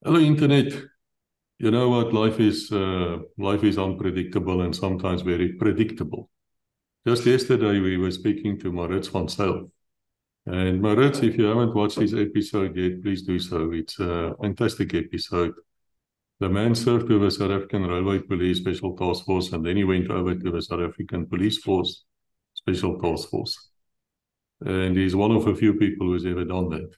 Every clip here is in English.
Hello, Internet. You know what? Life is unpredictable and sometimes very predictable. Just yesterday, we were speaking to Maurits van Zyl. And Maurits, if you haven't watched this episode yet, please do so. It's a fantastic episode. The man served with the South African Railway Police Special Task Force, and then he went over to the South African Police Force Special Task Force. And he's one of a few people who's ever done that.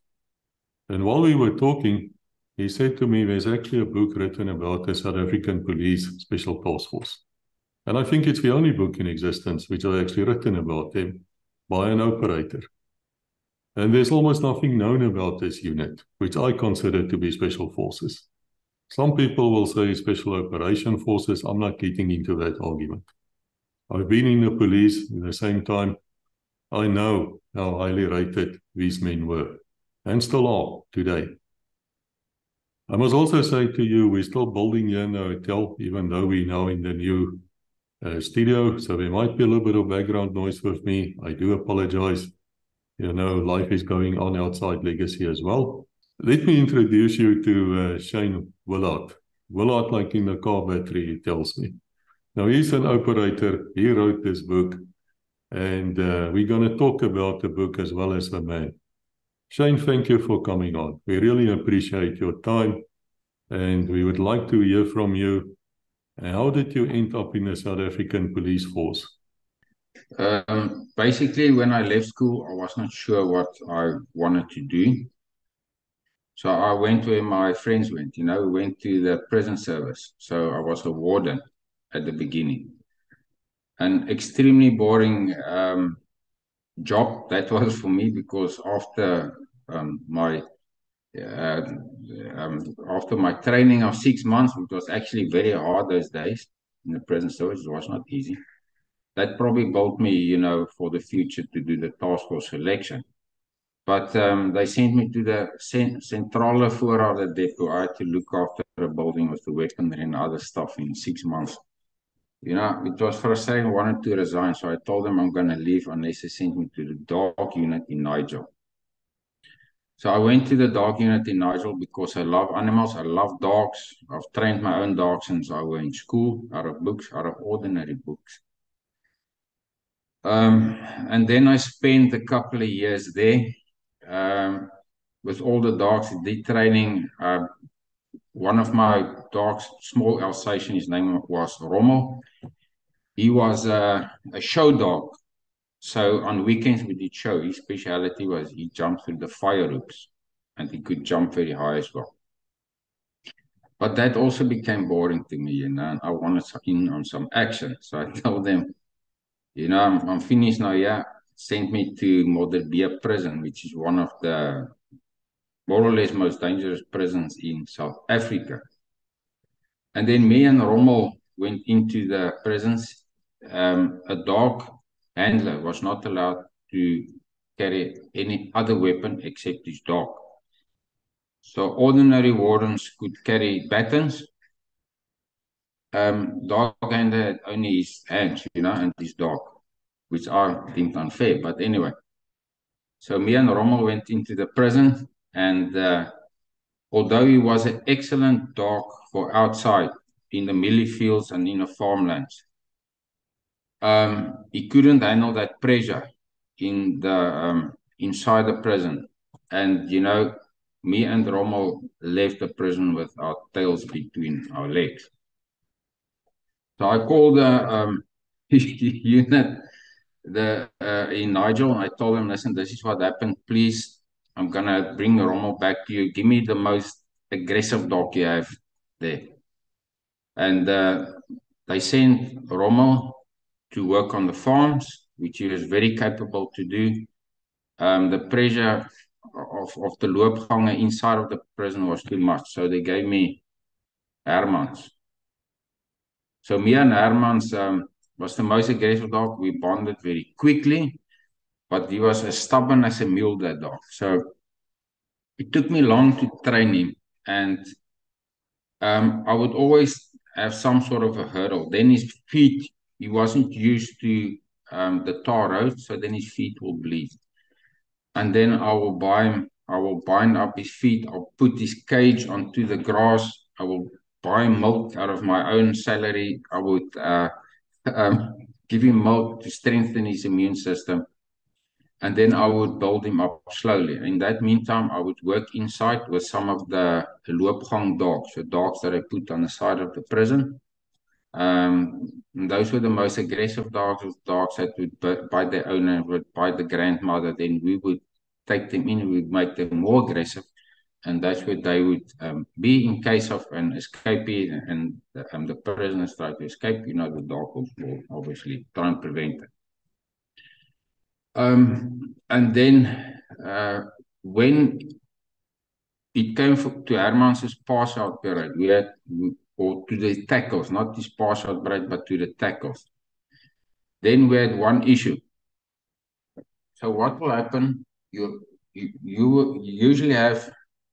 And while we were talking, he said to me, there's actually a book written about the South African Police Special Task Force. And I think it's the only book in existence which is actually written about them by an operator. And there's almost nothing known about this unit, which I consider to be special forces. Some people will say special operation forces. I'm not getting into that argument. I've been in the police at the same time. I know how highly rated these men were and still are today. I must also say to you, we're still building here in the hotel, even though we're now in the new studio. So there might be a little bit of background noise with me. I do apologize. You know, life is going on outside Legacy as well. Let me introduce you to Shane Willard. Willard, like in the car battery, he tells me. Now, he's an operator. He wrote this book. And we're going to talk about the book as well as the man. Shane, thank you for coming on. We really appreciate your time, and we would like to hear from you. How did you end up in the South African Police Force? Basically, when I left school, I was not sure what I wanted to do. So I went where my friends went, went to the prison service. So I was a warden at the beginning. An extremely boring job that was for me because uh, after my training of 6 months, which was actually very hard those days in the prison service, it was not easy. That probably built me, for the future to do the task force selection. But they sent me to the Centrale Voorraad Depot. I had to look after a building with the weaponry and other stuff in 6 months. It was frustrating. I wanted to resign, so I told them I'm going to leave unless they sent me to the dog unit in Nigel. So I went to the dog unit in Nigel because I love animals. I love dogs. I've trained my own dogs since I was in school, out of books, out of ordinary books. And then I spent a couple of years there with all the dogs, did training. One of my dogs, small Alsatian, his name was Rommel. He was a show dog. So on weekends we did show. His speciality was he jumped through the fire hoops and he could jump very high as well. But that also became boring to me, and I wanted in on some action. So I told them, I'm finished now, yeah. Sent me to Modderbee prison, which is one of the more or less most dangerous prisons in South Africa. And then me and Rommel went into the prisons. A dog handler was not allowed to carry any other weapon except his dog. So ordinary wardens could carry batons. Dog handler had only his hands, and his dog, which I deemed unfair. But anyway, so me and Rommel went into the prison, and although he was an excellent dog for outside in the millie fields and in the farmlands, he couldn't handle that pressure in the inside the prison. And me and Rommel left the prison with our tails between our legs. So I called the unit in Nigel, and I told him, listen, this is what happened. Please, I'm gonna bring Rommel back to you. Give me the most aggressive dog you have there. And they sent Rommel to work on the farms, which he was very capable to do. The pressure of the loopgange inside of the prison was too much, so they gave me Hermans. So me and Hermans was the most aggressive dog. We bonded very quickly, but he was as stubborn as a mule, that dog. So it took me long to train him, and I would always have some sort of a hurdle. Then his feet, he wasn't used to the tar road, so then his feet will bleed. And then I will buy him I will bind up his feet. I'll put his cage onto the grass. I will buy milk out of my own salary. I would give him milk to strengthen his immune system. And then I would build him up slowly. In that meantime, I would work inside with some of the loopgang dogs, the dogs that I put on the side of the prison. Those were the most aggressive dogs that would bite their owner, would bite the grandmother. Then we would take them in, we would make them more aggressive. And that's where they would be in case of an escapee and the prisoners try to escape. You know, the dog will obviously try and prevent it. And then when it came to Herman's pass-out period, we had, or to the tackles, not this pass-out period, but to the tackles. Then we had one issue. So what will happen? You usually have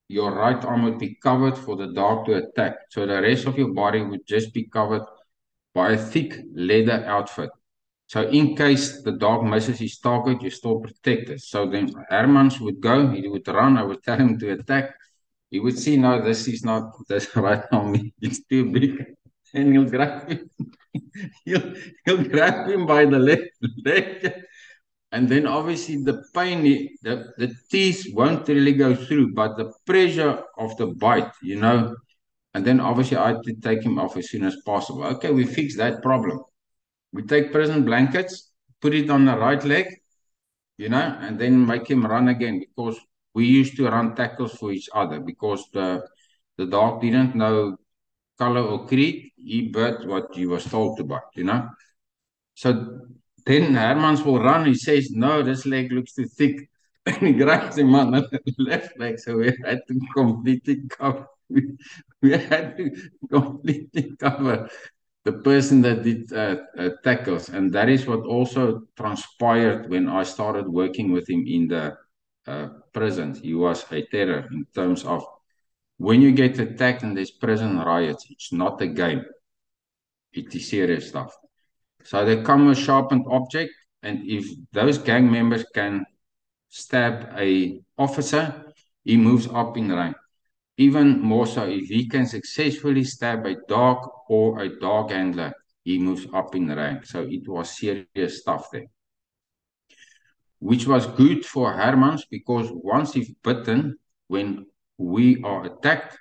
your right arm would be covered for the dog to attack. So the rest of your body would just be covered by a thick leather outfit. So in case the dog misses his target, you're still protected. So then Hermans would go, he would run, I would tell him to attack. He would see, no, this is not, this right on me, it's too big. And he'll grab him. he'll grab him by the leg. And then obviously the pain, the teeth won't really go through, but the pressure of the bite, you know. And then obviously I had to take him off as soon as possible. Okay, we fixed that problem. We take prison blankets, put it on the right leg, you know, and then make him run again, because we used to run tackles for each other, because the dog didn't know color or creed. He bit what he was told to bite, you know. So then Hermans will run. He says, no, this leg looks too thick. And he grabs him on the left leg. So we had to completely cover. We had to completely cover the person that did tackles. And that is what also transpired when I started working with him in the prison. He was a terror in terms of when you get attacked and there's prison riots, it's not a game. It is serious stuff. So they come with sharpened object, and if those gang members can stab a officer, he moves up in rank. Even more so, if he can successfully stab a dog or a dog handler, he moves up in rank. So it was serious stuff there. Which was good for Hermans, because once he's bitten, when we are attacked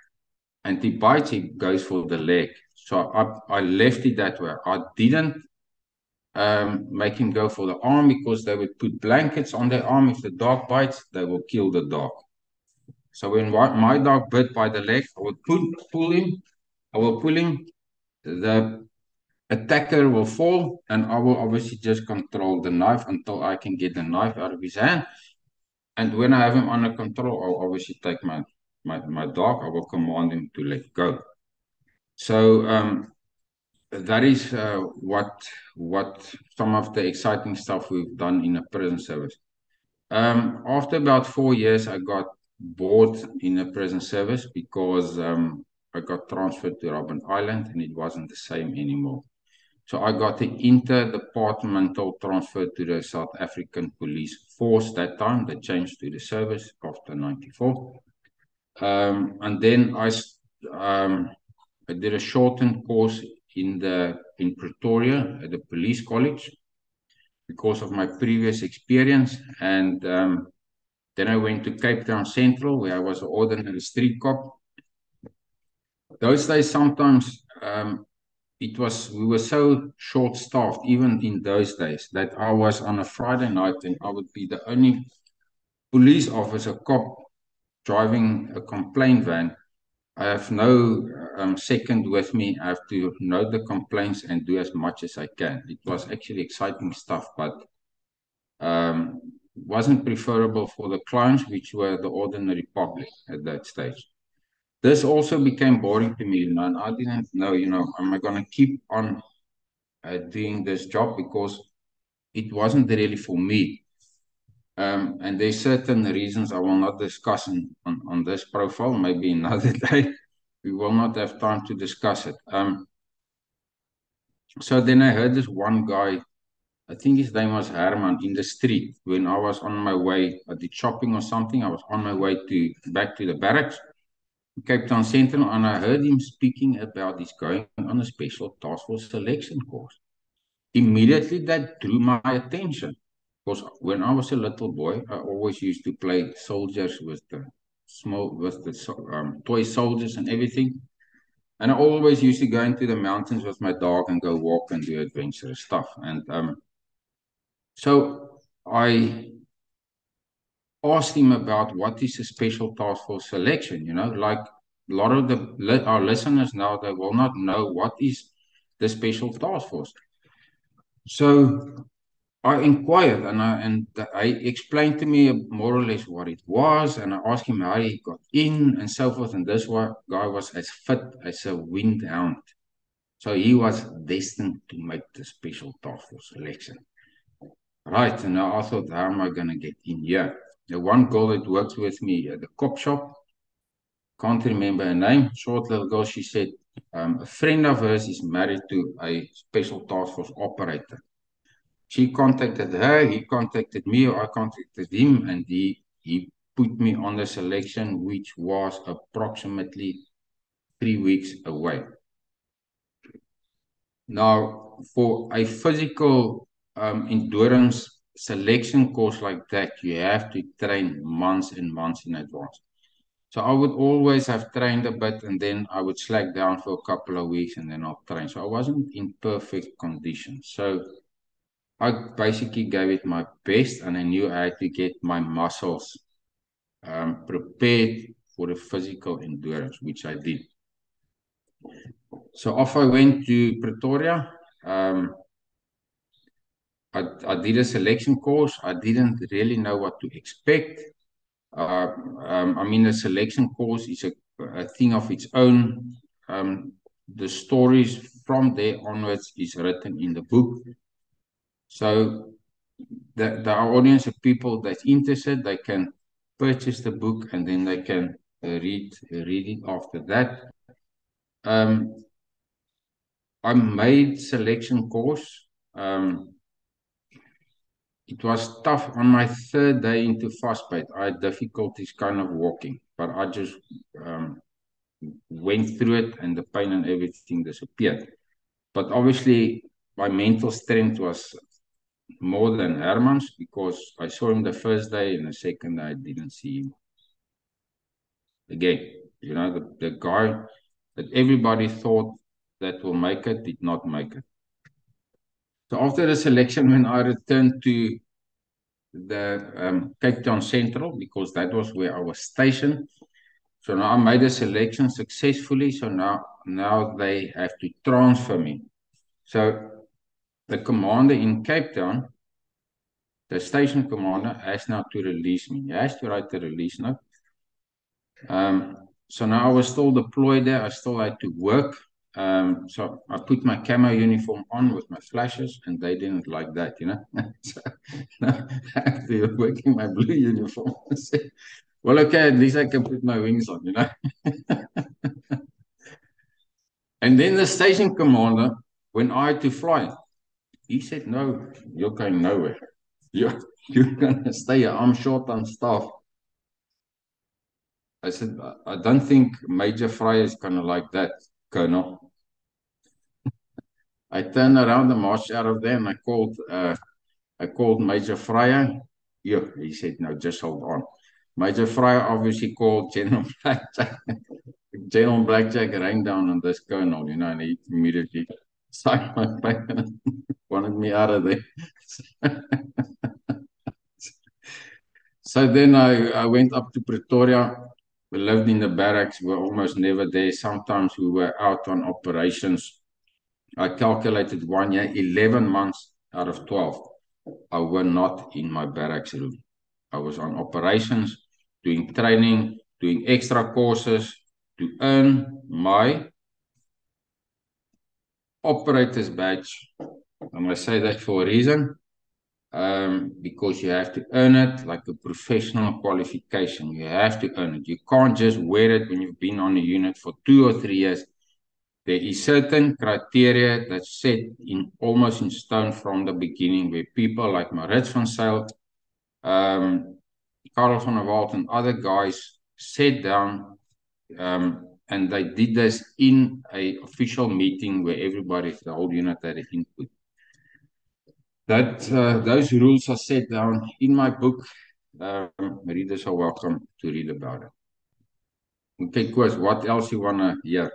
and he bites, he goes for the leg. So I left it that way. I didn't make him go for the arm, because they would put blankets on their arm. If the dog bites, they will kill the dog. So when my dog bit by the leg, I would pull him. I will pull him. The attacker will fall, and I will obviously just control the knife until I can get the knife out of his hand. And when I have him under control, I'll obviously take my dog. I will command him to let go. So that is what some of the exciting stuff we've done in a prison service. After about 4 years, I got bored in a prison service, because I got transferred to Robben Island and it wasn't the same anymore. So I got the interdepartmental transfer to the South African Police Force that time. They changed to the service after 94. And then I did a shortened course in Pretoria at the police college, because of my previous experience. And then I went to Cape Town Central, where I was an ordinary street cop. Those days, sometimes we were so short-staffed, even in those days, that I was on a Friday night and I would be the only police officer, cop, driving a complaint van. I have no second with me. I have to note the complaints and do as much as I can. It was actually exciting stuff, but wasn't preferable for the clients, which were the ordinary public at that stage. This also became boring to me, and I didn't know, am I going to keep on doing this job, because it wasn't really for me. And there's certain reasons I will not discuss on this profile. Maybe another day. We will not have time to discuss it. So then I heard this one guy I think his name was Herman, in the street when I was on my way. I did shopping or something. I was on my way back to the barracks, Cape Town Central, and I heard him speaking about he's going on a special task force selection course. Immediately that drew my attention, because when I was a little boy, I always used to play soldiers with the toy soldiers and everything. And I always used to go into the mountains with my dog and go walk and do adventurous stuff. And so I asked him about what is a special task force selection. Like a lot of our listeners now, they will not know what is the special task force. So I inquired, and I explained to me more or less what it was, and I asked him how he got in and so forth. And this guy was as fit as a wind hound. So he was destined to make the special task force selection. Right, and now I thought, how am I going to get in here? The one girl that works with me at the cop shop, can't remember her name, short little girl, she said, a friend of hers is married to a special task force operator. She contacted her, he contacted me, or I contacted him, and he put me on the selection, which was approximately 3 weeks away. Now, for a physical endurance selection course like that, you have to train months and months in advance. So I would always have trained a bit, and then I would slack down for a couple of weeks, and then I'll train. So I wasn't in perfect condition. So I basically gave it my best, and I knew I had to get my muscles prepared for the physical endurance, which I did. So off I went to Pretoria. I did a selection course. I didn't really know what to expect. The selection course is a thing of its own. The stories from there onwards is written in the book. So the audience of people that's interested, they can purchase the book and then they can read it after that. I made selection course. It was tough on my third day into Fastpaid. I had difficulties kind of walking, but I just went through it and the pain and everything disappeared. But obviously, my mental strength was more than Herman's, because I saw him the first day and the second day I didn't see him again. The guy that everybody thought that will make it did not make it. So after the selection, when I returned to the Cape Town Central, because that was where I was stationed. So now I made a selection successfully. So now they have to transfer me. So the commander in Cape Town, the station commander, has now to release me. He has to write the release note. So now I was still deployed there. I still had to work. So I put my camo uniform on with my flashes, and they didn't like that, So I have to work in my blue uniform. Well, okay, at least I can put my wings on, And then the station commander, when I had to fly, he said, no, you're going nowhere. You're going to stay here. I'm short on staff. I said, I don't think Major Fryer is going to like that, Colonel. I turned around and marched out of there, and I called Major Fryer. Yeah, he said, no, just hold on. Major Fryer obviously called General Blackjack. General Blackjack rained down on this colonel, and he immediately signed my paper and wanted me out of there. So then I went up to Pretoria. We lived in the barracks. We were almost never there. Sometimes we were out on operations. I calculated 1 year, 11 months out of 12, I were not in my barracks room. I was on operations, doing training, doing extra courses to earn my operator's badge. And I say that for a reason, because you have to earn it like a professional qualification. You have to earn it. You can't just wear it when you've been on a unit for 2 or 3 years There is certain criteria that's set in almost in stone from the beginning, where people like Maurits van Zyl, Karel van der Walt, and other guys sat down, and they did this in a official meeting where everybody, the whole unit, had input. Those rules are set down in my book. Readers are welcome to read about it. Okay, Koos, what else you want to hear?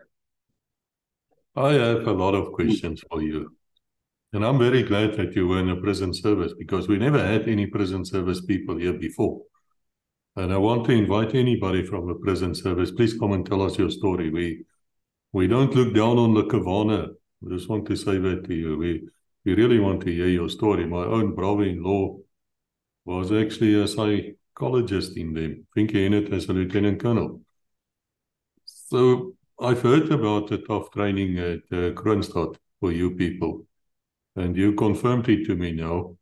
I have a lot of questions for you. And I'm very glad that you were in a prison service because we never had any prison service people here before. And I want to invite anybody from the prison service, please come and tell us your story. We don't look down on the Kavana. I just want to say that to you. We really want to hear your story. My own brother-in-law was actually a psychologist in them. I think he ended as a lieutenant colonel. So I've heard about the tough training at Kroonstad for you people. And you confirmed it to me now.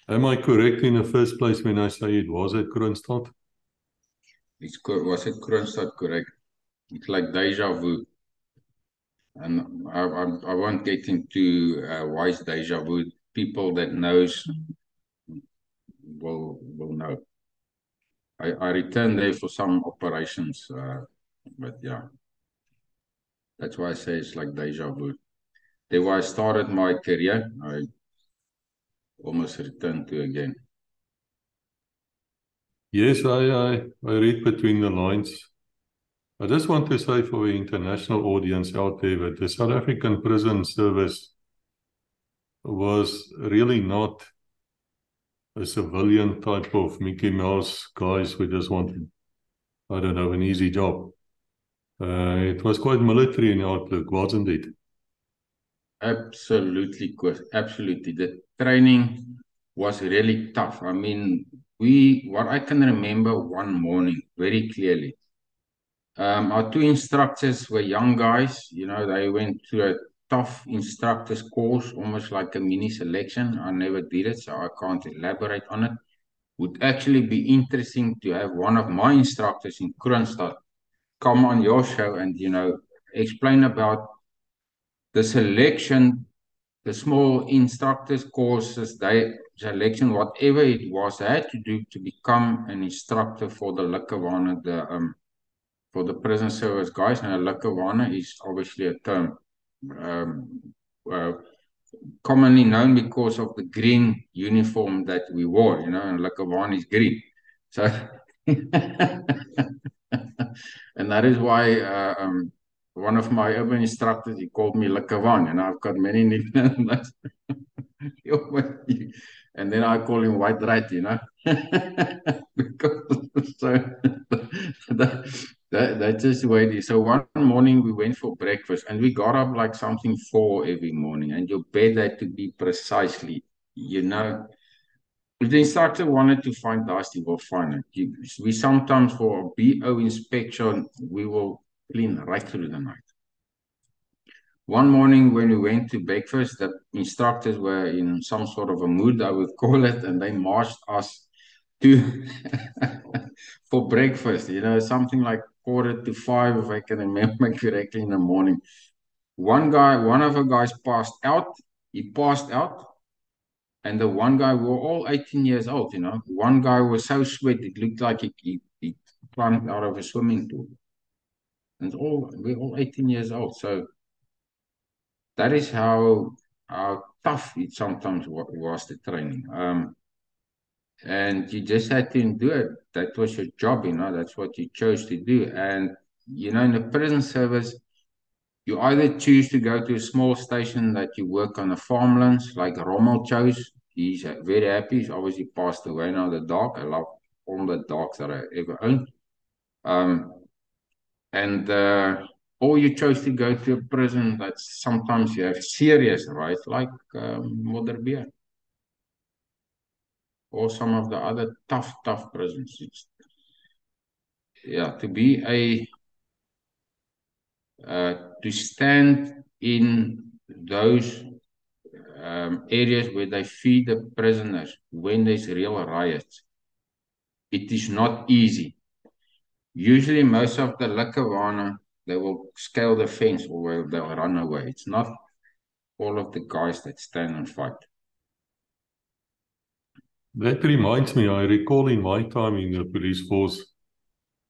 Am I correct in the first place when I say it was at Kroonstad? Was it Kroonstad correct? It's like deja vu. And I won't get into why it's deja vu. People that knows will know. I returned there for some operations, but yeah. That's why I say it's like deja vu. There where I started my career, I almost returned to again. Yes, I read between the lines. I just want to say for the international audience out there that the South African prison service was really not a civilian type of Mickey Mouse guys who just wanted, I don't know, an easy job. It was quite military in outlook, wasn't it? Absolutely, absolutely. The training was really tough. I mean, what I can remember one morning very clearly. Our two instructors were young guys. You know, they went through a tough instructors course, almost like a mini selection. I never did it, so I can't elaborate on it. Would actually be interesting to have one of my instructors in Kroonstad come on your show and, you know, explain about the selection, the small instructors courses, they selection, whatever it was, I had to do to become an instructor for the Lakawana, for the prison service guys. And a Lakawana is obviously a term commonly known because of the green uniform that we wore, you know, and Lakawana is green. So, and that is why one of my urban instructors, he called me Lakawan, and I've got many nicknames. And then I call him White Rat, you know. Because so that's just the way it is. So one morning we went for breakfast and we got up like something 4 every morning, and your bed had to be precisely, you know. If the instructor wanted to find dust, he will find it. We sometimes, for a BO inspection, we will clean right through the night. One morning when we went to breakfast, the instructors were in some sort of a mood, I would call it, and they marched us to for breakfast, you know, something like 4:45, if I can remember correctly, in the morning. One of the guys passed out. He passed out. And the one guy, we were all 18 years old, you know. One guy was so sweaty, it looked like he climbed out of a swimming pool. And we're all 18 years old. So that is how tough it sometimes was, the training. And you just had to do it. That was your job, you know. That's what you chose to do. And, you know, in the prison service, you either choose to go to a small station that you work on the farmlands, like Rommel chose. He's very happy. He's obviously passed away now, the dog. I love all the dogs that I ever owned. Or you chose to go to a prison that sometimes you have serious rights, like Modderbeer. Or some of the other tough prisons. To be to stand in those areas where they feed the prisoners when there's real riots, it is not easy. Usually most of the Lakawana will scale the fence or they'll run away. It's not all of the guys that stand and fight. That reminds me, I recall in my time in the police force,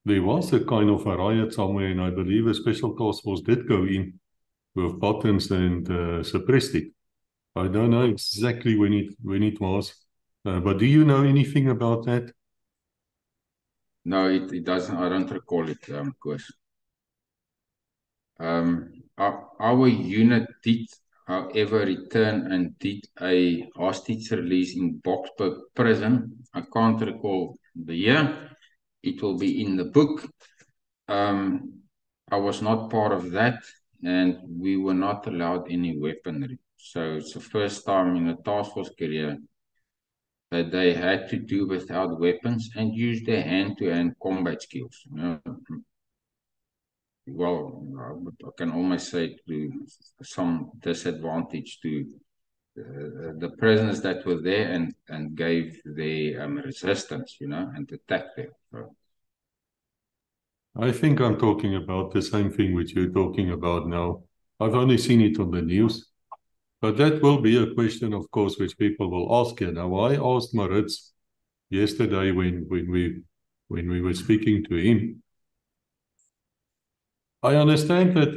there was a kind of a riot somewhere, and I believe a special task force did go in with buttons and suppressed it. I don't know exactly when it was, but do you know anything about that? No, it doesn't. I don't recall it, Koos. Our unit did, however, return and did a hostage release in Boksburg prison. I can't recall the year. It will be in the book. I was not part of that, and we were not allowed any weaponry. So it's the first time in the task force career that they had to do without weapons and use their hand-to-hand combat skills. Well, I can almost say to some disadvantage to the prisoners that were there and gave their resistance, and attacked them. So, I think I'm talking about the same thing which you're talking about now. I've only seen it on the news, but that will be a question, of course, which people will ask you. Now, I asked Maritz yesterday when we were speaking to him. I understand that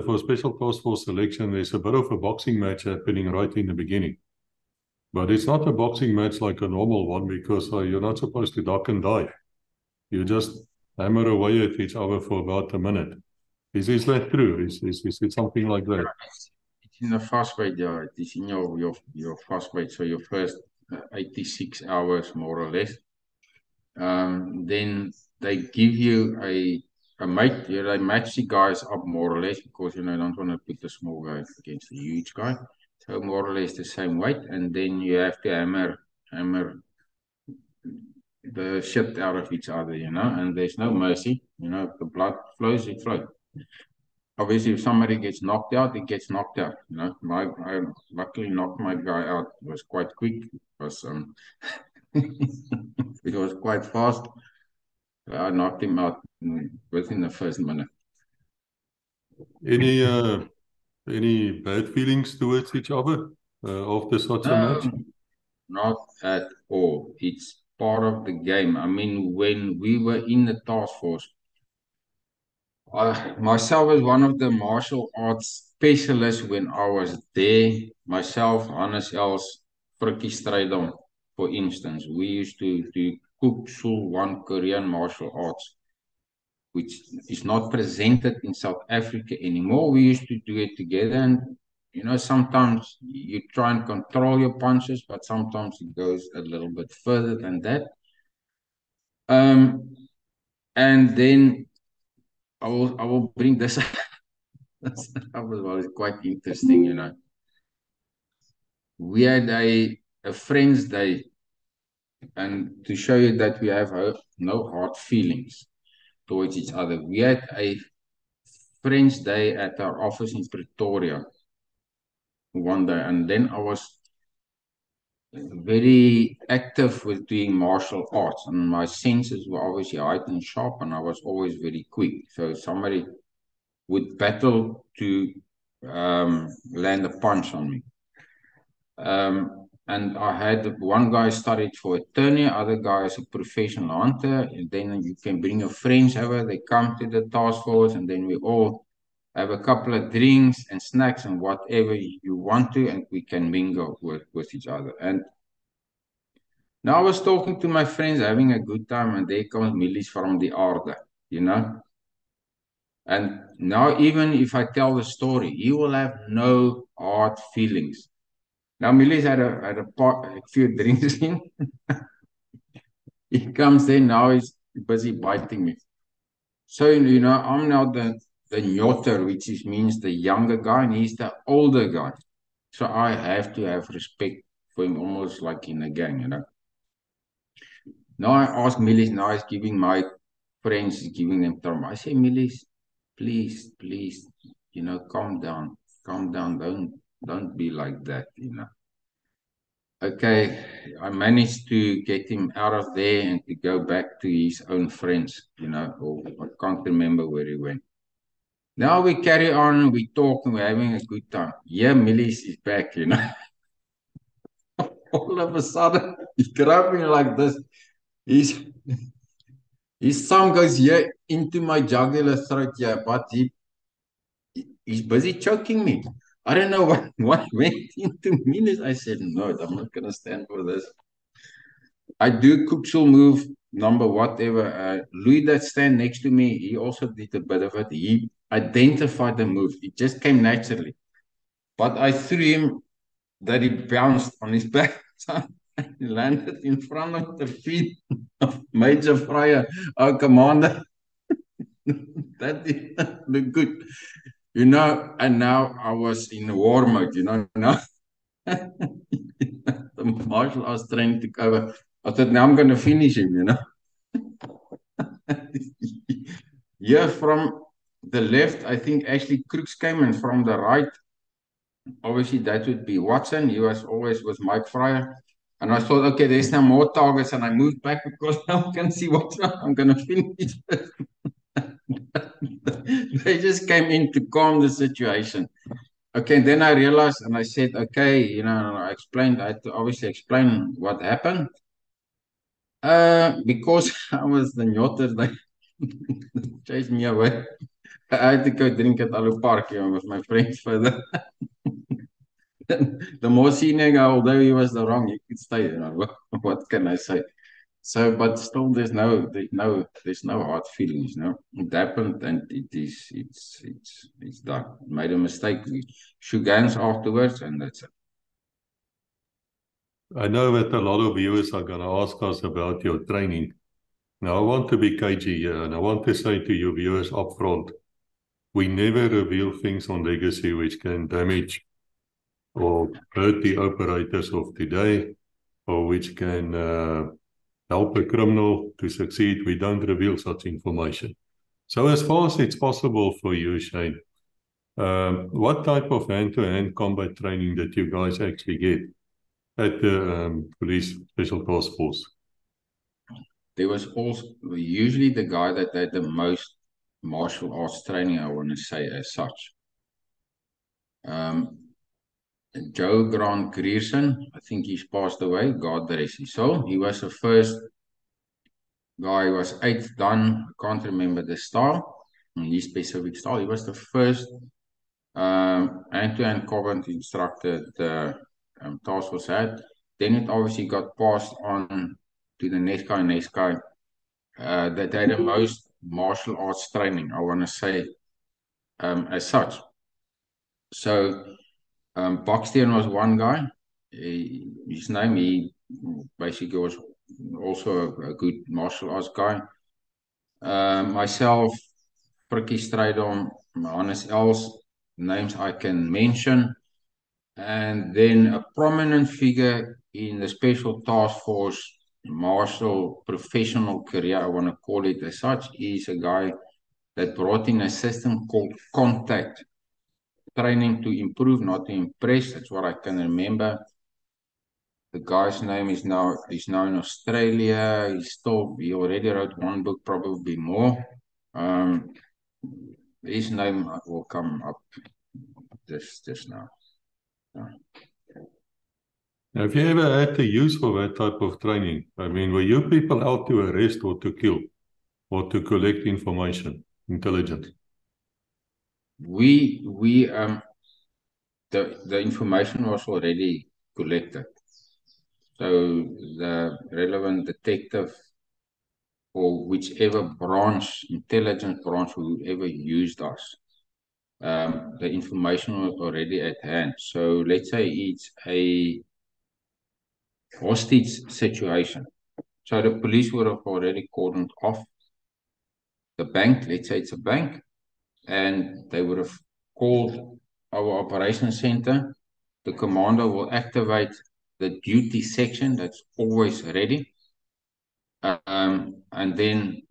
for special task force selection, there's a bit of a boxing match happening right in the beginning. But it's not a boxing match like a normal one because you're not supposed to duck and dive. You just hammer away at each other for about a minute. Is that true? Is it something like that? it's in the fast weight, yeah. It is in your fast weight, so your first 86 hours, more or less. Then they give you a mate. They match the guys up more or less because, don't want to put the small guy against the huge guy. So more or less the same weight. And then you have to hammer the shit out of each other, and there's no mercy. If the blood flows, it flows. Obviously, if somebody gets knocked out, it gets knocked out. I luckily knocked my guy out. It was quite quick. It was quite fast. I knocked him out within the first minute. Any bad feelings towards each other after such a match? Not at all. It's part of the game. I mean, when we were in the task force, myself as one of the martial arts specialists when I was there, myself, Hannes Els, Frikkie Strydom, for instance, we used to do Kuk Sool One Korean martial arts, which is not presented in South Africa anymore. We used to do it together, and sometimes you try and control your punches, but sometimes it goes a little bit further than that. And then I will bring this up. This was quite interesting, We had a friend's day, and to show you that we have no hard feelings towards each other, we had a friend's day at our office in Pretoria one day, and then I was very active with doing martial arts, and my senses were obviously heightened sharp, and I was always very quick. So somebody would battle to land a punch on me. And I had one guy studied for attorney, other guy is a professional hunter, and then you can bring your friends over, they come to the task force, and then we all have a couple of drinks and snacks and whatever you want to, and we can mingle with each other. And now I was talking to my friends, having a good time, and there comes Milies from the Aarde, And now even if I tell the story, he will have no hard feelings. Now Milies had a few drinks in. He comes there, now he's busy biting me. So, I'm now the Nyotter, which means the younger guy, and he's the older guy. So I have to have respect for him, almost like in a gang, Now I ask Milies, now he's giving my friends, he's giving them trauma. I say, Milies, please, calm down, don't be like that, Okay, I managed to get him out of there and to go back to his own friends, or I can't remember where he went. Now we carry on, we talk, and we're having a good time. Yeah, Millie is back, you know. All of a sudden, he's grabbing like this. His thumb goes here into my jugular throat, yeah, but he's busy choking me. I don't know what went into me. I said, no, I'm not going to stand for this. I do Kuksel move, number whatever. Louis that stand next to me, he also did a bit of it. He identified the move. It just came naturally. But I threw him that he bounced on his back. He landed in front of the feet of Major Fryer, our commander. That didn't look good. You know, and now I was in war mode, you know, now the martial arts training to cover. I thought, now I'm going to finish him, you know. Yeah, from the left, I think actually Crooks came, and from the right, obviously that would be Watson. He was always with Mike Fryer. And I thought, okay, there's no more targets, and I moved back because now I can see what's up. I'm going to finish. They just came in to calm the situation. Okay, then I realized, and I said, okay, you know, I had to obviously explain what happened. Because I was the nyotter, they chased me away. I had to go drink at Alu Park, you know, with my friends further. The more senior guy, although he was the wrong, he could stay, you know, what can I say? So, but still, there's no hard feelings, you know. It happened, and it's done. Made a mistake. We shook hands afterwards, and that's it. I know that a lot of viewers are going to ask us about your training. Now, I want to be cagey here, and I want to say to you viewers up front, we never reveal things on Legacy which can damage or hurt the operators of today, or which can help a criminal to succeed. We don't reveal such information. So as far as it's possible for you, Shane, what type of hand-to-hand combat training did you guys actually get at the Police Special Task Force? There was also usually the guy that had the most martial arts training, I want to say as such. Joe Grant Grierson, I think he's passed away, God rest his soul. He was the first guy, was 8th Dan, I can't remember the style, his specific style. He was the first hand-to-hand combat instructor the task force had. Then it obviously got passed on to the next guy, that had the most martial arts training, I want to say, as such. So, Buxton was one guy. His name, he basically was also a good martial arts guy. Myself, Frikkie Strydom, Hannes Els, names I can mention. And then a prominent figure in the Special Task Force martial professional career, I want to call it as such, is a guy that brought in a system called contact training to improve, not to impress. That's what I can remember. The guy's name is now in Australia. He already wrote one book, probably more. His name will come up just now. Have you ever had the use for that type of training? I mean, were you people out to arrest or to kill or to collect information, intelligence? The information was already collected. So the relevant detective or whichever branch, intelligence branch, whoever used us, the information was already at hand. So let's say it's a hostage situation. So the police would have already cordoned off the bank. Let's say it's a bank, and they would have called our operations center. The commander will activate the duty section that's always ready. And then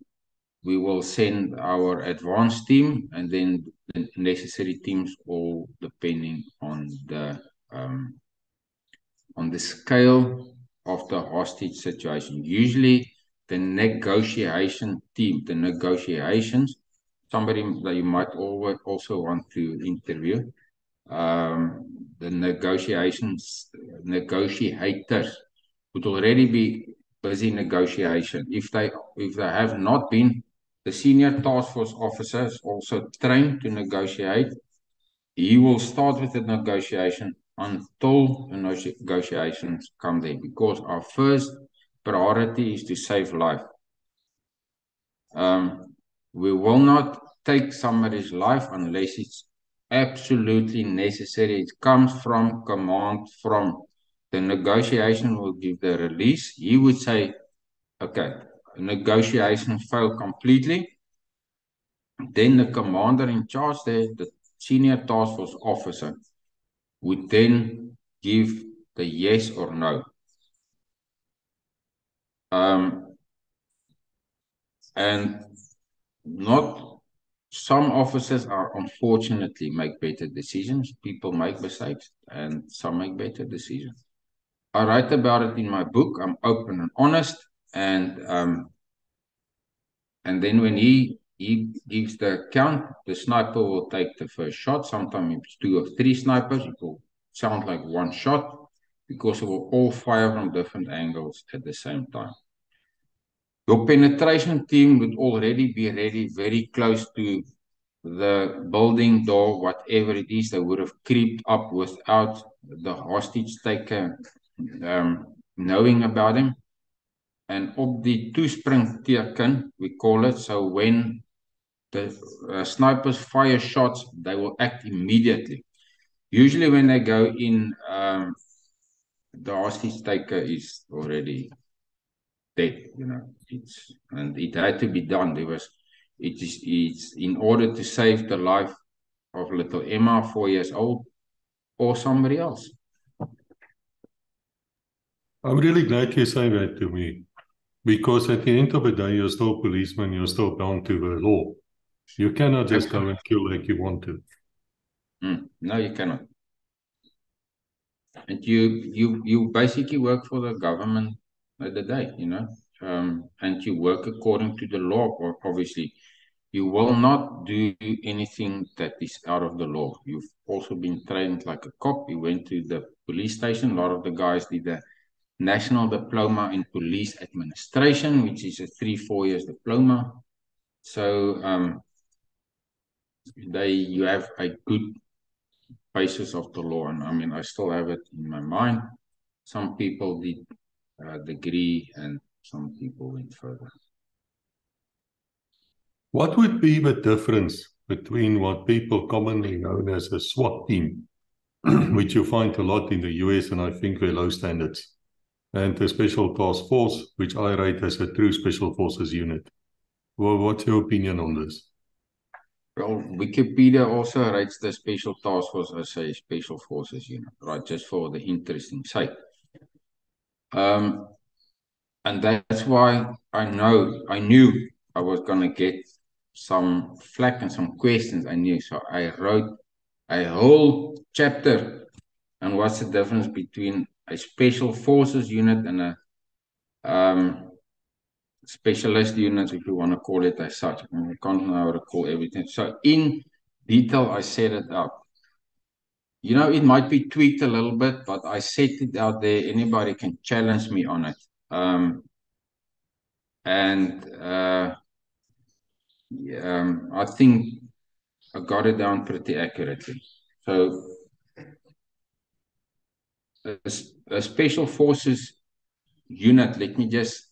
we will send our advanced team, and then the necessary teams, all depending on the scale of the hostage situation. Usually, the negotiations. somebody that you might also want to interview. The negotiators would already be busy negotiation. If they have not been, the senior task force officer is also trained to negotiate. He will start with the negotiation until the negotiations come there, because our first priority is to save life. We will not take somebody's life unless it's absolutely necessary. It comes from command from the negotiation will give the release. He would say, okay, negotiation failed completely. Then the commander in charge there, the senior task force officer, would then give the yes or no. And not some officers are unfortunately make better decisions. People make mistakes and some make better decisions. I write about it in my book. I'm open and honest, and then when he gives the count, the sniper will take the first shot. Sometimes it's 2 or 3 snipers. It will sound like one shot because it will all fire from different angles at the same time. Your penetration team would already be ready very close to the building door, whatever it is. They would have creeped up without the hostage taker knowing about him. And op die toespringteken, we call it, so when the snipers fire shots, they will act immediately. Usually when they go in, the hostage taker is already dead, you know. And it had to be done. It's in order to save the life of little Emma, 4 years old, or somebody else. I'm really glad you say that to me, because at the end of the day, you're still a policeman, you're still bound to the law. You cannot just go and kill like you want to. No, you cannot. And you basically work for the government at the day, you know, and you work according to the law, or obviously. You will not do anything that is out of the law. You've also been trained like a cop. You went to the police station. A lot of the guys did the National Diploma in Police Administration, which is a 3-4 years diploma. So you have a good basis of the law. And I mean, I still have it in my mind. Some people did a degree and some people went further. What would be the difference between what people commonly known as a SWAT team, which you find a lot in the US and I think they're low standards, and the Special Task Force, which I rate as a true Special Forces unit? Well, what's your opinion on this? Well, Wikipedia also rates the Special Task Force as a Special Forces unit, right? Just for the interesting sake. And that's why I knew I was going to get some flack and some questions. I knew. So I wrote a whole chapter on what's the difference between a Special Forces unit and a specialist unit, if you want to call it as such. I mean, I can't now recall everything. So in detail, I set it out. You know, it might be tweaked a little bit, but I set it out there. Anybody can challenge me on it. I think I got it down pretty accurately. So a Special Forces unit, let me just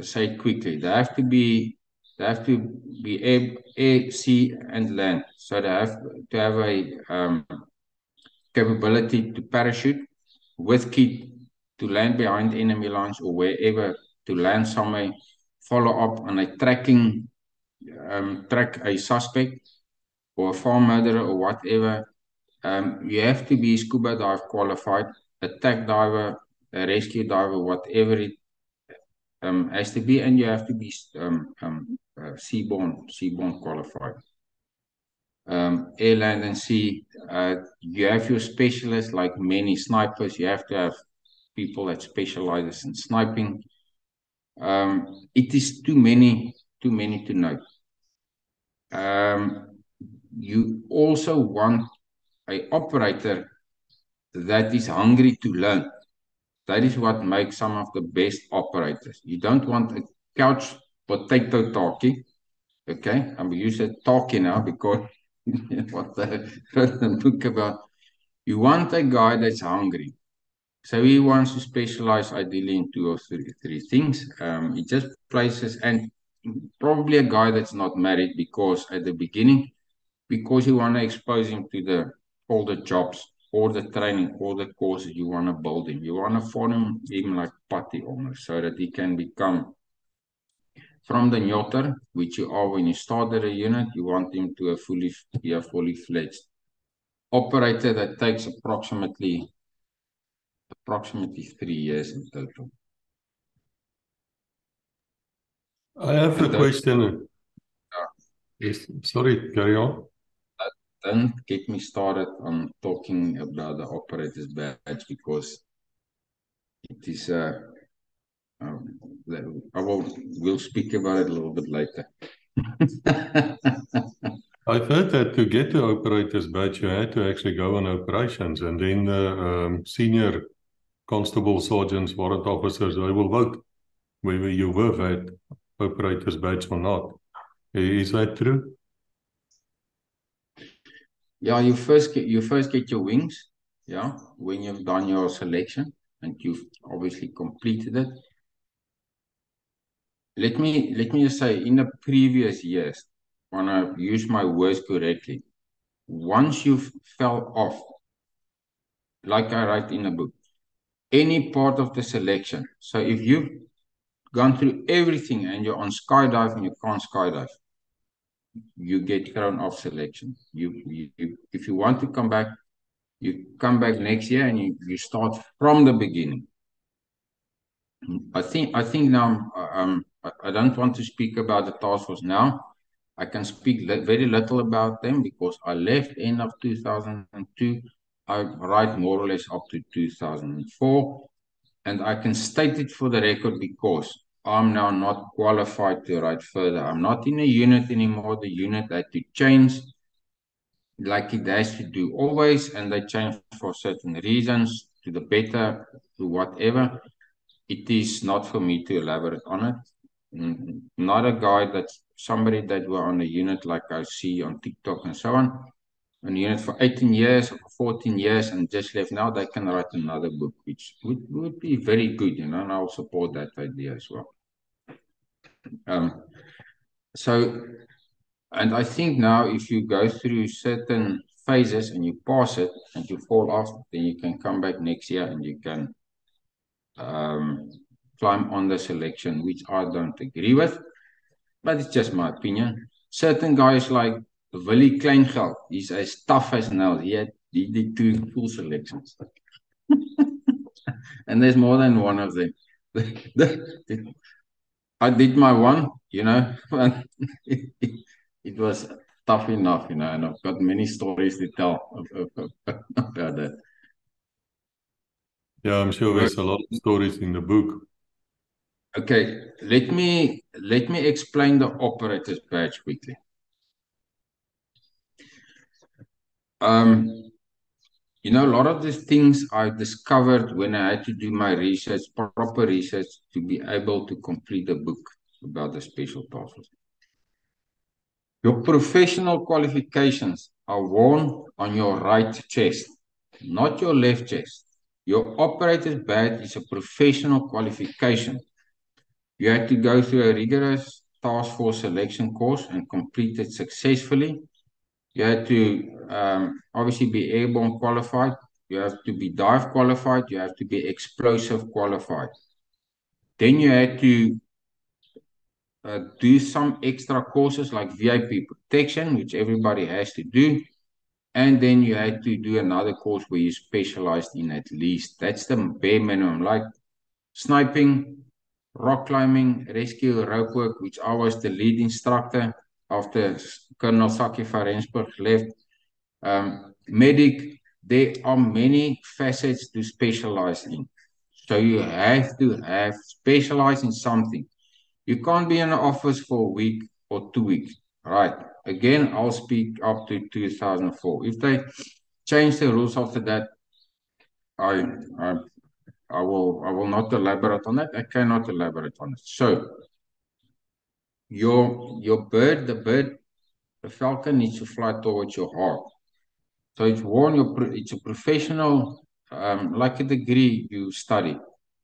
say it quickly. They have to be air, sea, and land. So they have to have a capability to parachute with kit to land behind enemy lines or wherever, to land somewhere, follow up on a tracking, track a suspect or a farm murderer or whatever. You have to be scuba dive qualified, attack diver, a rescue diver, whatever it has to be, and you have to be seaborne qualified. Air, land, and sea. You have your specialists, like many snipers. You have to have people that specialize in sniping. It is too many to know. you also want an operator that is hungry to learn. That is what makes some of the best operators. You don't want a couch potato talkie. Okay, I'm use it talkie now because what I wrote the book about. You want a guy that's hungry. So he wants to specialize ideally in two or three things. He just places, and probably a guy that's not married, because at the beginning, because you want to expose him to all the jobs, all the training, all the courses you want to build him. You want to form him like putty almost, so that he can become from the nyotter, which you are when you started a unit. You want him to be a fully fledged operator. That takes approximately 3 years in total. I have a question. Yes, sorry, carry on. Don't get me started on talking about the operator's badge, because it is we'll speak about it a little bit later. I've heard that to get the operator's badge, you had to actually go on operations, and then the senior constable, sergeants, warrant officers, they will vote whether you were that operator's badge or not. Is that true? Yeah, you first get your wings, yeah, when you've done your selection and you've obviously completed it. Let me just say, in the previous years, when I used my words correctly, once you fell off, like I write in the book, any part of the selection. So if you've gone through everything and you're on skydive and you can't skydive, you get thrown off selection. If you want to come back, you come back next year and you start from the beginning. I think now I don't want to speak about the task force now. I can speak very little about them because I left end of 2002. I write more or less up to 2004, and I can state it for the record because I'm now not qualified to write further. I'm not in a unit anymore. The unit had to change, like it has to do always, and they change for certain reasons, to the better, to whatever. It is not for me to elaborate on it. Not a guy that's somebody that were on a unit like I see on TikTok and so on, on a unit for 18 years or 14 years and just left now, they can write another book, which would be very good, and I'll support that idea as well. And I think now if you go through certain phases and you pass it and you fall off, then you can come back next year and you can climb on the selection, which I don't agree with, but it's just my opinion. Certain guys like Willie Kleingeld, he's as tough as nails. He did 2 full selections. And there's more than one of them. I did my one, and it was tough enough, and I've got many stories to tell about that. Yeah, I'm sure there's a lot of stories in the book. Okay, let me explain the operator's badge quickly. A lot of these things I discovered when I had to do my research, proper research, to be able to complete the book about the special task force. Your professional qualifications are worn on your right chest, not your left chest. Your operator's badge is a professional qualification. You had to go through a rigorous task force selection course and complete it successfully. You had to obviously be airborne qualified. You have to be dive qualified. You have to be explosive qualified. Then you had to do some extra courses like VIP protection, which everybody has to do. And then you had to do another course where you specialized in at least. That's the bare minimum, like sniping, rock climbing, rescue, rope work, which I was the lead instructor after Colonel Saki van Rensburg left. Medic, there are many facets to specialize in. So you have to have specialized in something. You can't be in an office for a week or 2 weeks. Right. Again, I'll speak up to 2004. If they change the rules after that, I, I, I will not elaborate on that. I cannot elaborate on it. So your bird, the falcon needs to fly towards your heart. So it's a professional, like a degree you study.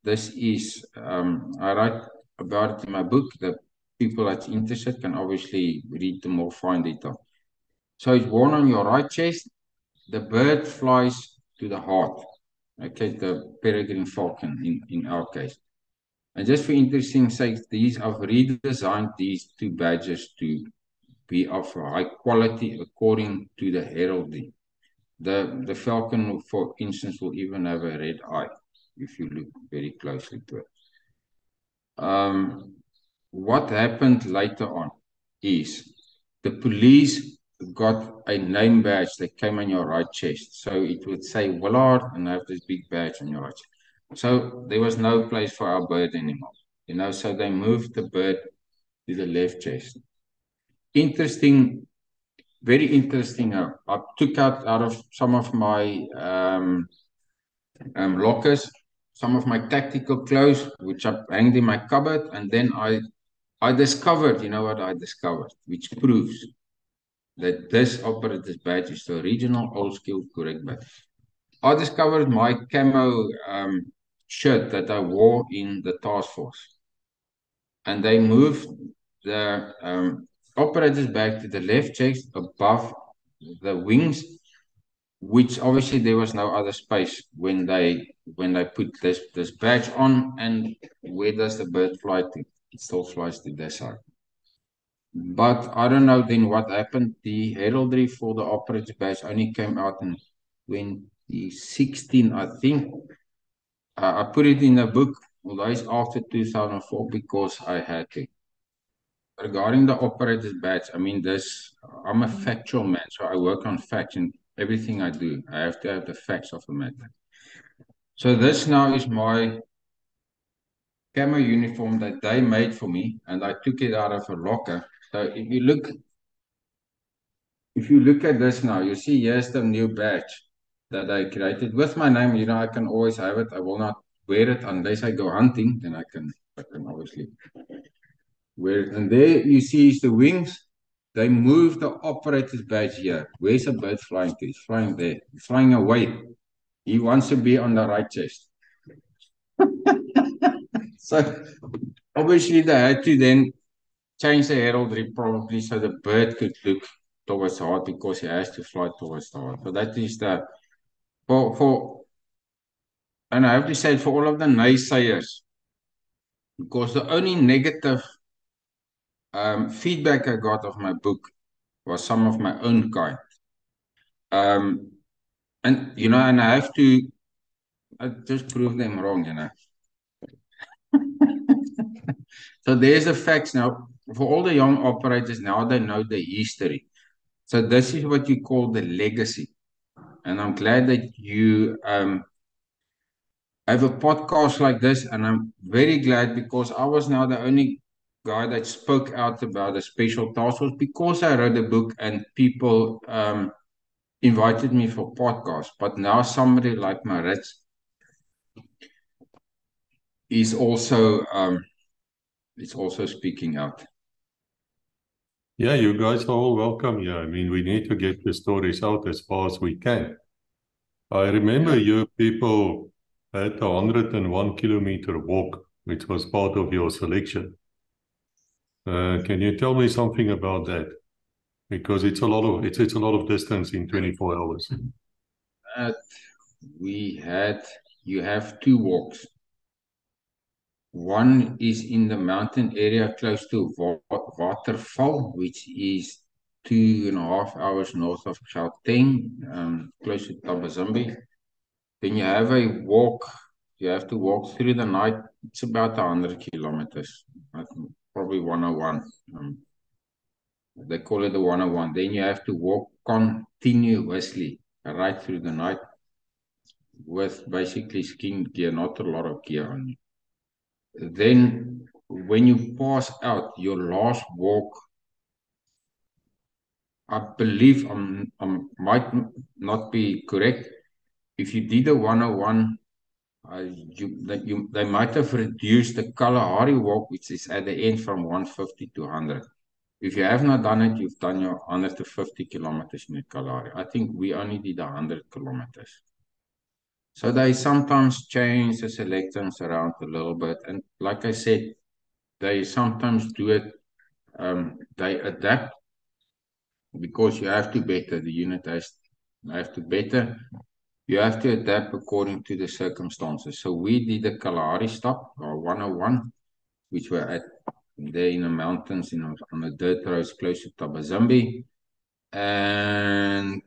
This is, I write about it in my book. The people that's interested can obviously read the more fine detail. So it's worn on your right chest. The bird flies to the heart. Okay, the peregrine falcon in our case. And just for interesting sake, I've redesigned these two badges to be of high quality according to the heraldry. The falcon, for instance, will even have a red eye if you look very closely to it. What happened later on is the police got a name badge that came on your right chest. So it would say Willard and have this big badge on your right chest. So there was no place for our bird anymore. So they moved the bird to the left chest. Interesting, very interesting. I took out of some of my lockers, some of my tactical clothes, which I hanged in my cupboard, and then I discovered, you know what I discovered, which proves that this operator's badge is the original old school correct badge. I discovered my camo shirt that I wore in the task force, and they moved the operator's badge to the left chest above the wings, which obviously there was no other space when they put this badge on. And where does the bird fly to? It still flies to this side. But I don't know then what happened. The heraldry for the operator's badge only came out in 2016, I think. I put it in a book, although it's after 2004 because I had to. Regarding the operator's badge, I mean, I'm a factual man, so I work on facts in everything I do. I have to have the facts of the matter. So this now is my camo uniform that they made for me, and I took it out of a locker. So if you look at this now, you see here's the new badge that I created with my name. I can always have it. I will not wear it unless I go hunting, then I can obviously wear it. And there you see is the wings. They moved the operator's badge here. Where's the bird flying to? He's flying there. He's flying away. He wants to be on the right chest. So obviously they had to then change the heraldry probably so the bird could look towards the heart because he has to fly towards the heart. So that is and I have to say for all of the naysayers, because the only negative feedback I got of my book was some of my own kind. And I have to just prove them wrong. So there's the facts now. For all the young operators now, they know the history. So this is what you call the legacy. And I'm glad that you have a podcast like this. And I'm very glad because I was now the only guy that spoke out about a special task force because I wrote a book and people invited me for podcasts. But now somebody like Maritz is also speaking out. Yeah, you guys are all welcome here. I mean, we need to get the stories out as far as we can. I remember you people had a 101-kilometer walk, which was part of your selection. Can you tell me something about that? Because it's a lot of distance in 24 hours. You have two walks. One is in the mountain area close to Waterval, which is 2.5 hours north of Gauteng, close to Thabazimbi. Then you have a walk. You have to walk through the night. It's about 100 kilometers, probably 101. They call it the 101. Then you have to walk continuously right through the night with basically skin gear, not a lot of gear on you. Then when you pass out, your last walk I believe might not be correct. If you did a 101, they might have reduced the Kalahari walk, which is at the end from 150 to 100. If you have not done it, you've done your 150 kilometers in the Kalahari. I think we only did 100 kilometers. So they sometimes change the selections around a little bit. And like I said, they sometimes do it, they adapt because you have to better, the unit have to better. You have to adapt according to the circumstances. So we did the Kalahari stop, or 101, which were there in the mountains, on the dirt roads close to Tabazimbi. And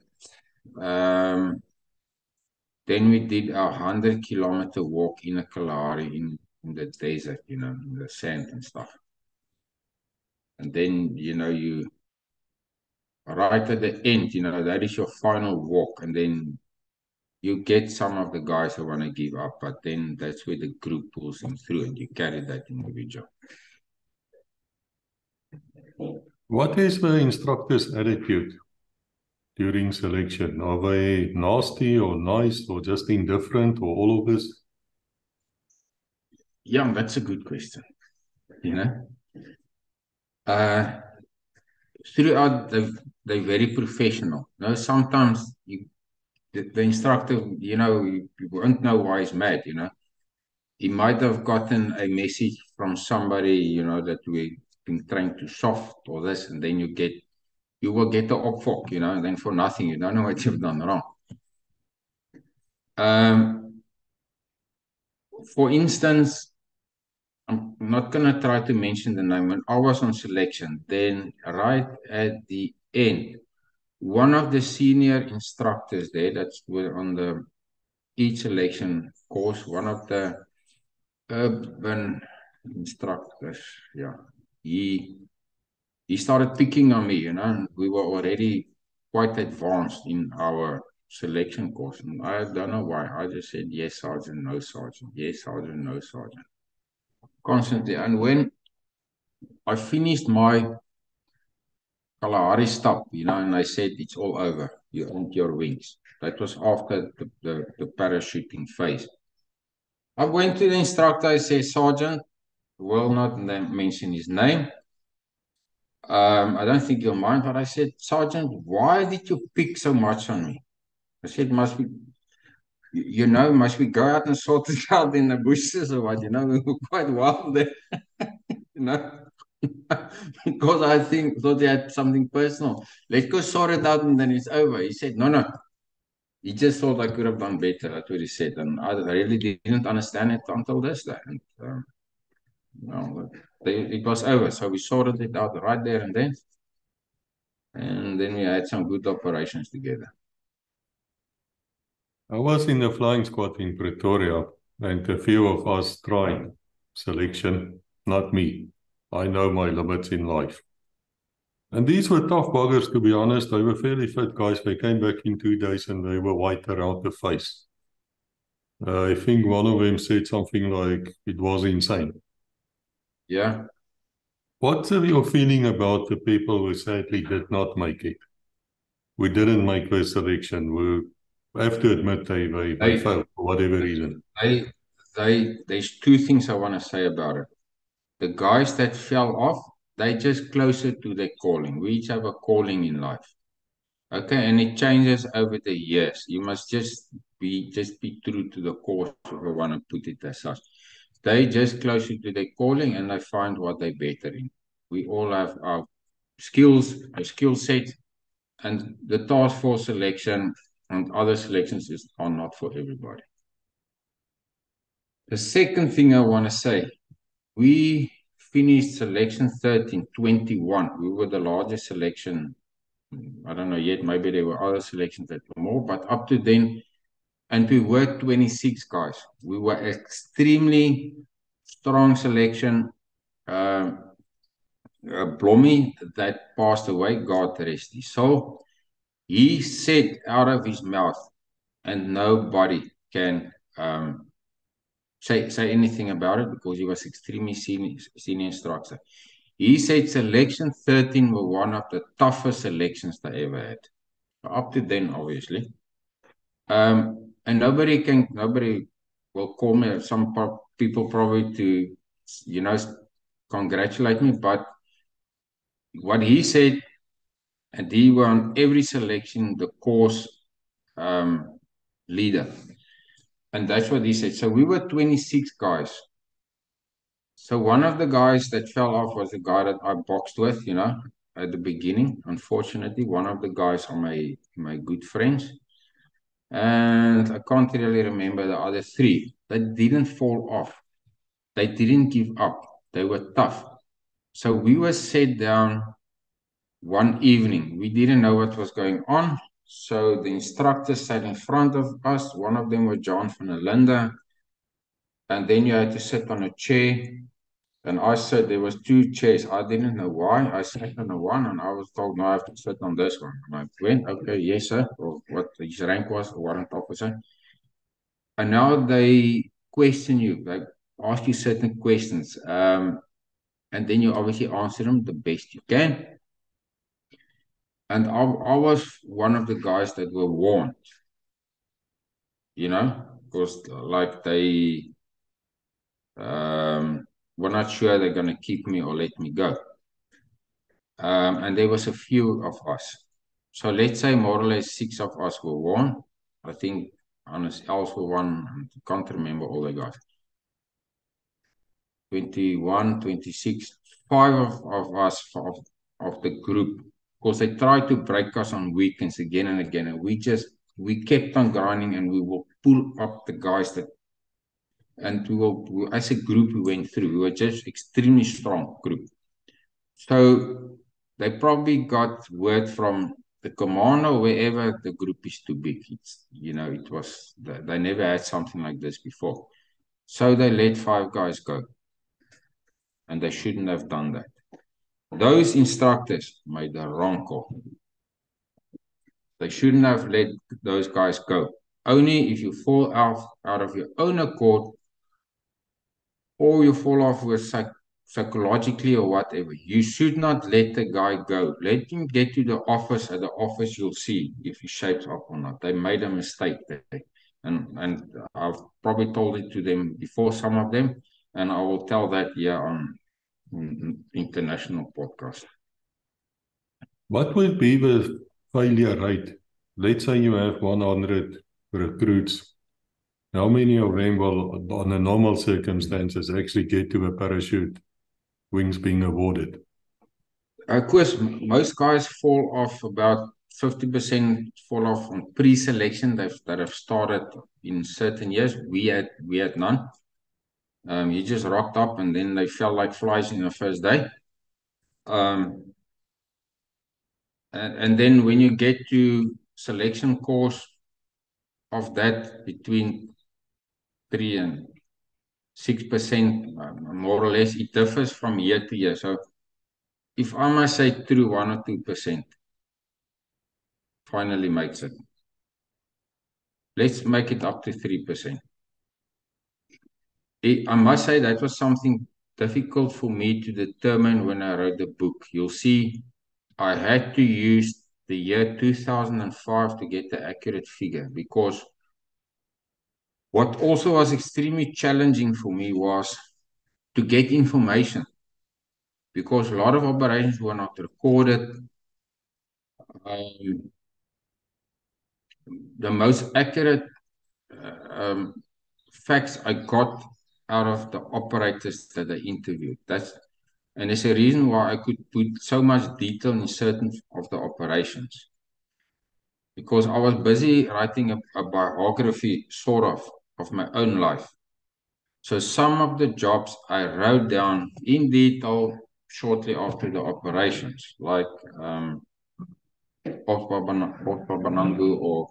then we did a 100-kilometer walk in a Kalahari in the desert, in the sand and stuff. And then, you right at the end, that is your final walk. And then you get some of the guys who want to give up, but then that's where the group pulls them through and you carry that individual. What is the instructor's attitude during selection? Are they nasty or nice or just indifferent or all of this? Yeah, that's a good question. Throughout, they're very professional. Sometimes the instructor, you won't know why he's mad, He might have gotten a message from somebody, that we've been trying to soft or this, and then you will get the opfok, and then for nothing, you don't know what you've done wrong. For instance, I'm not going to try to mention the name. When I was on selection, then right at the end, one of the senior instructors there that's were on the each selection course, one of the urban instructors, he started picking on me, and we were already quite advanced in our selection course. And I don't know why. I just said, yes, Sergeant, no, Sergeant. Yes, Sergeant, no, Sergeant. Constantly. And when I finished my Kalahari stop, and I said, it's all over. You earned your wings. That was after the parachuting phase. I went to the instructor. I said, Sergeant, will not mention his name. I don't think you'll mind, but I said, Sergeant, why did you pick so much on me? I said, must we go out and sort it out in the bushes or what? We were quite wild there, because I thought he had something personal. Let's go sort it out and then it's over. He said, no. He just thought I could have done better. That's what he said. And I really didn't understand it until this day. And, it was over. So we sorted it out right there and then. And then we had some good operations together. I was in the flying squad in Pretoria, and a few of us tried selection, not me. I know my limits in life. And these were tough buggers, to be honest. They were fairly fit guys. They came back in 2 days and they were white around the face. I think one of them said something like, it was insane. Yeah. What's your feeling about the people who sadly did not make it? We didn't make the selection. We have to admit they failed for whatever reason. There's two things I want to say about it. The guys that fell off, they just closer to their calling. We each have a calling in life. Okay, and it changes over the years. You must just be true to the course, if I want to put it as such. They just closer to their calling and they find what they're better in. We all have our skills, our skill set, and the task force selection and other selections are not for everybody. The second thing I want to say, we finished selection 13, 21. We were the largest selection. I don't know yet, maybe there were other selections that were more, but up to then, and we were 26 guys. We were extremely strong selection. Blommy, that passed away, God rest his soul, he said out of his mouth, and nobody can say anything about it because he was extremely senior instructor. He said selection 13 were one of the toughest selections they ever had. Up to then, obviously. And nobody will call me, some people probably to, congratulate me, but what he said, and he won every selection, the course leader. And that's what he said. So we were 26 guys. So one of the guys that fell off was the guy that I boxed with, at the beginning. Unfortunately, one of the guys are my good friends. And I can't really remember the other three. They didn't fall off. They didn't give up. They were tough. So we were set down one evening. We didn't know what was going on. So the instructors sat in front of us. One of them was John van der Linde. And then you had to sit on a chair. And I said there was two chairs. I didn't know why. I sat on the one and I was told, no, I have to sit on this one. And I went, okay, yes, sir. Or what his rank was, a warrant officer. And now they question you, like ask you certain questions. And then you obviously answer them the best you can. And I was one of the guys that were warned, because like they were not sure they're going to keep me or let me go. And there was a few of us. So let's say more or less 6 of us were warned. I think Hannes Els were one. I can't remember all the guys. 21, 26, 5 of us of the group, because they tried to break us on weekends again and again, and we kept on grinding, and we will pull up the guys and as a group we went through. We were just extremely strong group. So they probably got word from the commander or wherever the group is too big. It was they never had something like this before. So they let 5 guys go. And they shouldn't have done that. Those instructors made the wrong call. They shouldn't have let those guys go. Only if you fall out of your own accord, or you fall off with psychologically or whatever. You should not let the guy go. Let him get to the office. At the office, you'll see if he shapes up or not. They made a mistake there. And I've probably told it to them before, some of them, and I will tell that here on international podcast. What would be the failure rate? Let's say you have 100 recruits. How many of them will, under normal circumstances, actually get to a parachute wings being awarded? Of course, most guys fall off, about 50% fall off on pre-selection that have started in certain years. We had none. You just rocked up and then they felt like flies in the first day. And then when you get to selection course of that, between 3 and 6%, more or less, it differs from year to year. So if I must say true, 1 or 2% finally makes it. Let's make it up to 3%. I must say that was something difficult for me to determine when I wrote the book. You'll see I had to use the year 2005 to get the accurate figure, because what also was extremely challenging for me was to get information, because a lot of operations were not recorded. The most accurate facts I got out of the operators that I interviewed. And there's a reason why I could put so much detail in certain of the operations, because I was busy writing a biography, sort of my own life. So some of the jobs I wrote down in detail shortly after the operations, like Banangu or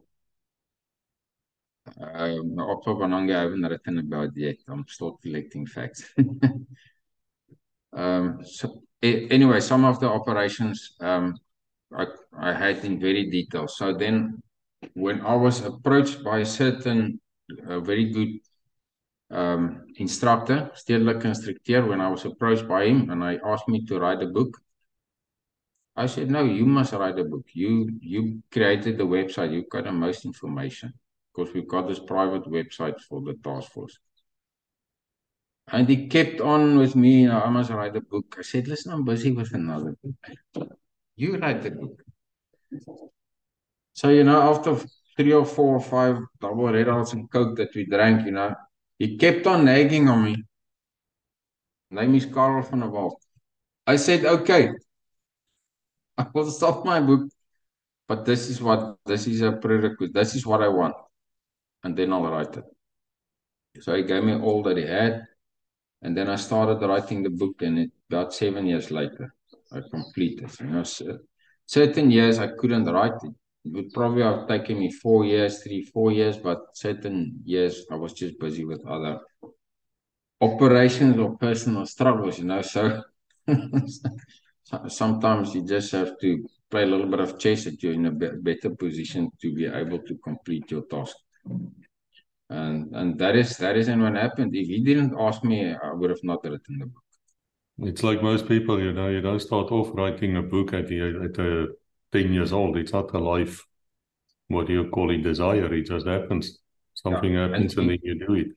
Banangu, I haven't written about yet. I'm still collecting facts. Anyway, some of the operations I had in very detail. So then when I was approached by a certain very good instructor, stedelike instructeur, when I was approached by him and I asked me to write a book, I said, no, you must write a book. You created the website. You've got the most information because we've got this private website for the task force. And he kept on with me, I must write a book. I said, listen, I'm busy with another book. You write the book. So, after 3 or 4 or 5 double red hearts and Coke that we drank, he kept on nagging on me. Name is Karel van der Walt. I said, okay, I will stop my book, but this is a prerequisite. This is what I want. And then I'll write it. So he gave me all that he had. And then I started writing the book, and about 7 years later, I completed. Certain years I couldn't write it. It would probably have taken me 4 years, 3, 4 years, but certain years I was just busy with other operations or personal struggles, So sometimes you just have to play a little bit of chess that you're in a better position to be able to complete your task. And that is what happened. If he didn't ask me, I would have not written the book. It's like most people, you don't start off writing a book at 10 years old. It's not a life, what do you call it, desire. It just happens. Something happens and then you do it.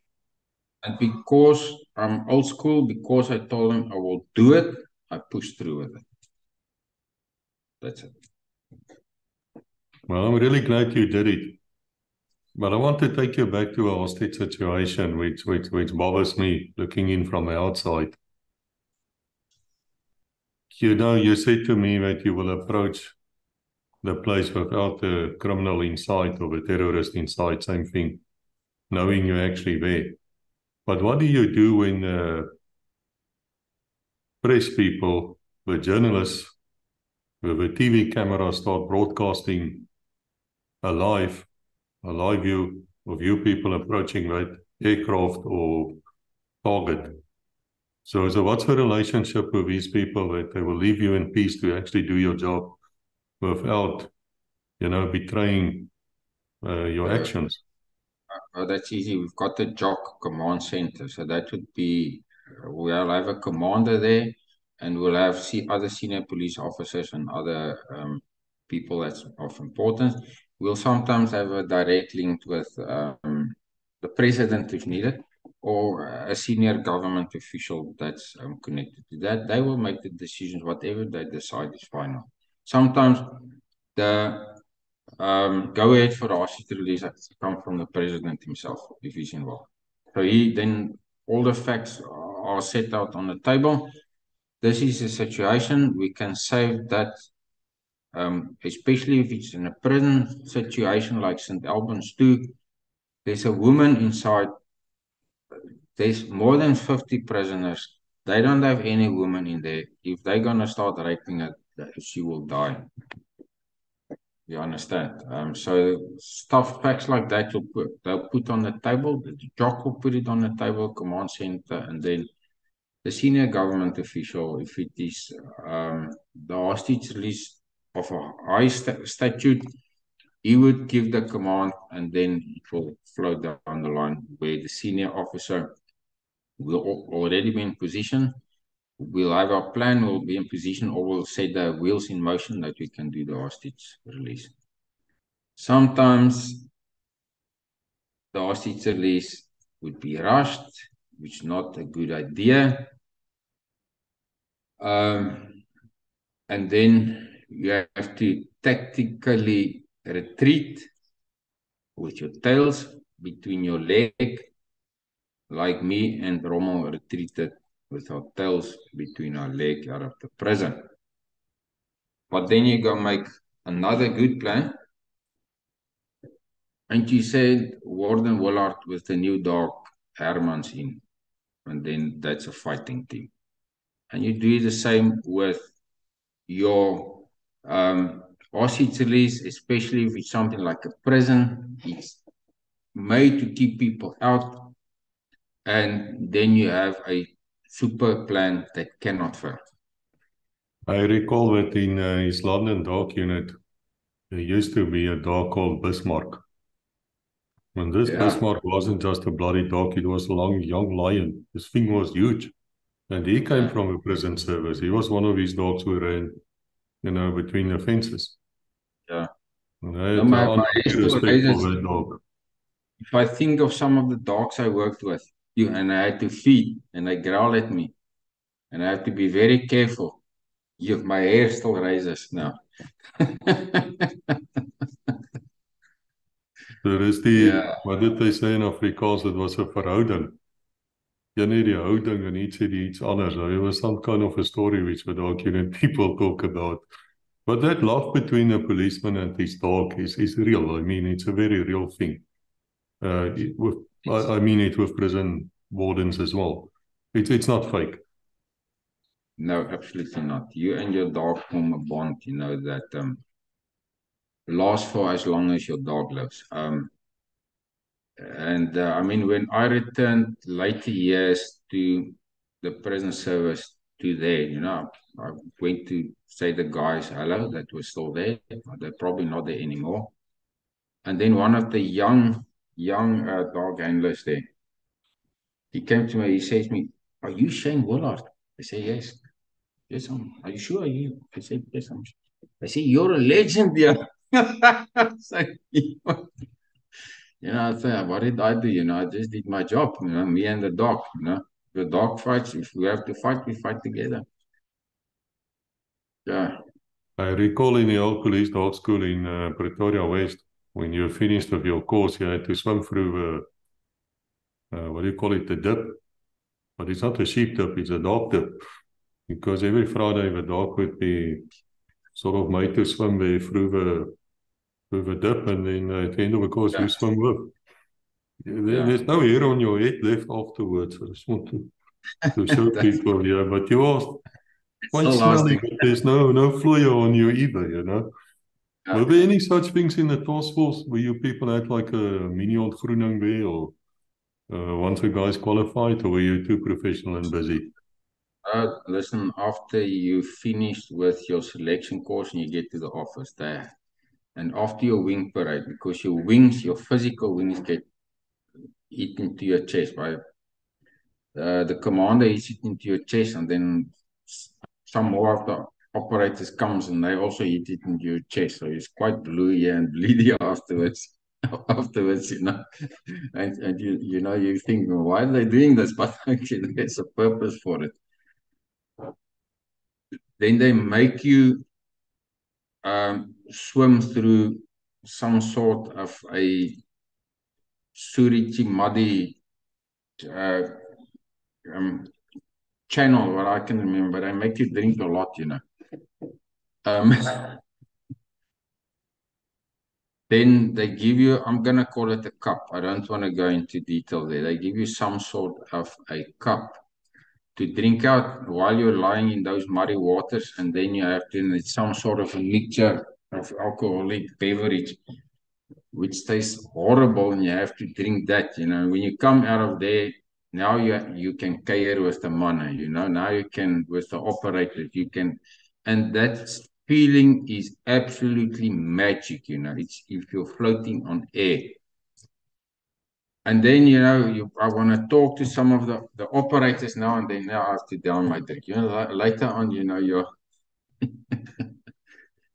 And because I'm old school, because I told him I will do it, I pushed through with it. That's it. Well, I'm really glad you did it. But I want to take you back to a hostage situation, which bothers me looking in from the outside. You said to me that you will approach the place without a criminal inside or a terrorist inside, same thing, knowing you're actually there. But what do you do when press people, the journalists, with a TV camera start broadcasting a live view of you people approaching that aircraft or target? So what's the relationship with these people that they will leave you in peace to actually do your job without, betraying your actions? That's easy. We've got the JOC command center. So that would be, we'll have a commander there, and we'll have other senior police officers and other people that's of importance. We'll sometimes have a direct link with the president if needed, or a senior government official that's connected to that. They will make the decisions. Whatever they decide is final. Sometimes the go ahead for the hostage release has to come from the president himself if he's involved. So then all the facts are set out on the table. This is a situation we can save that, especially if it's in a prison situation like St. Albans 2. There's a woman inside. There's more than 50 prisoners. They don't have any woman in there. If they're going to start raping her, she will die. You understand? So facts like that they'll put on the table. The JOC will put it on the table, command center, and then the senior government official, if it is the hostage release of a high statute, he would give the command, and then it will flow down the line where the senior officer will already be in position. We'll have our plan, we'll be in position, or we'll set the wheels in motion that we can do the hostage release. Sometimes the hostage release would be rushed, which is not a good idea. And then you have to tactically retreat with your tails between your leg, like me and Rommel retreated with our tails between our leg out of the prison. But then you go make another good plan. And you said Warden Willard with the new dog Herman's in, and then that's a fighting team. And you do the same with your hostage release, especially if it's something like a prison. It's made to keep people out, and then you have a super plan that cannot fail. I recall that in his London dog unit, there used to be a dog called Bismarck. And this Yeah. Bismarck wasn't just a bloody dog, it was a long, young lion. His thing was huge. And he came from a prison service. He was one of these dogs who ran, between the fences. Yeah. And I No, had my unheard still respect for raises, that dog. if I think of some of the dogs I worked with, and I had to feed, and they growl at me, and I have to be very careful. My hair still raises now. There is Yeah. what did they say in Afrikaans? It was a verhouding. Jy net die houding en iets anders. There was some kind of a story which would document people talk about. But that love between the policeman and his dog is real. I mean, it's a very real thing. I mean it with prison wardens as well. It's not fake. No, absolutely not. You and your dog form a bond, that lasts for as long as your dog lives. And I mean, when I returned later years to the prison service to there, I went to say the guys hello that were still there. They're probably not there anymore. And then one of the young dog handlers there, he came to me. He says to me, "Are you Shane Willard?" I say, "Yes." Yes, are you sure? Are you? I said, "Yes, I'm sure." I say, "You're a legend, dear." So, I said, what did I do? I just did my job, me and the dog, The dog fights. If we have to fight, we fight together. Yeah. I recall in the old police dog school in Pretoria West, when you finished with your course, you had to swim through, what do you call it, the dip. But it's not a sheep dip, it's a dog dip. Because every Friday the dog would be sort of made to swim there through the dip, and then at the end of the course you swim with. There's no hair on your head left afterwards. I just want to show people, but you are quite smelly, but there's no fluor on you either. Were there any such things in the task force where you people had like a mini ontgroening there, or once the guys qualified, or were you too professional and busy? Listen, after you finished with your selection course and you get to the office there, and after your wing parade, because your physical wings get hit into your chest by the commander hits it into your chest, and then some more of the operators comes and they also hit it into your chest. So it's quite blue here and bleedy afterwards. And you think, why are they doing this? But actually, there's a purpose for it. Then they make you swim through some sort of a surity muddy channel, what I can remember. They make you drink a lot, Then they give you, I'm going to call it a cup. I don't want to go into detail there. They give you some sort of a cup to drink out while you're lying in those muddy waters, and then you have to, it's some sort of a mixture of alcoholic beverage, which tastes horrible, and you have to drink that. When you come out of there, now you can care with the money, now you can, with the operators, you can, and that feeling is absolutely magic, it's if you're floating on air. And then, I want to talk to some of the operators now and then. Now I have to down my drink. Later on,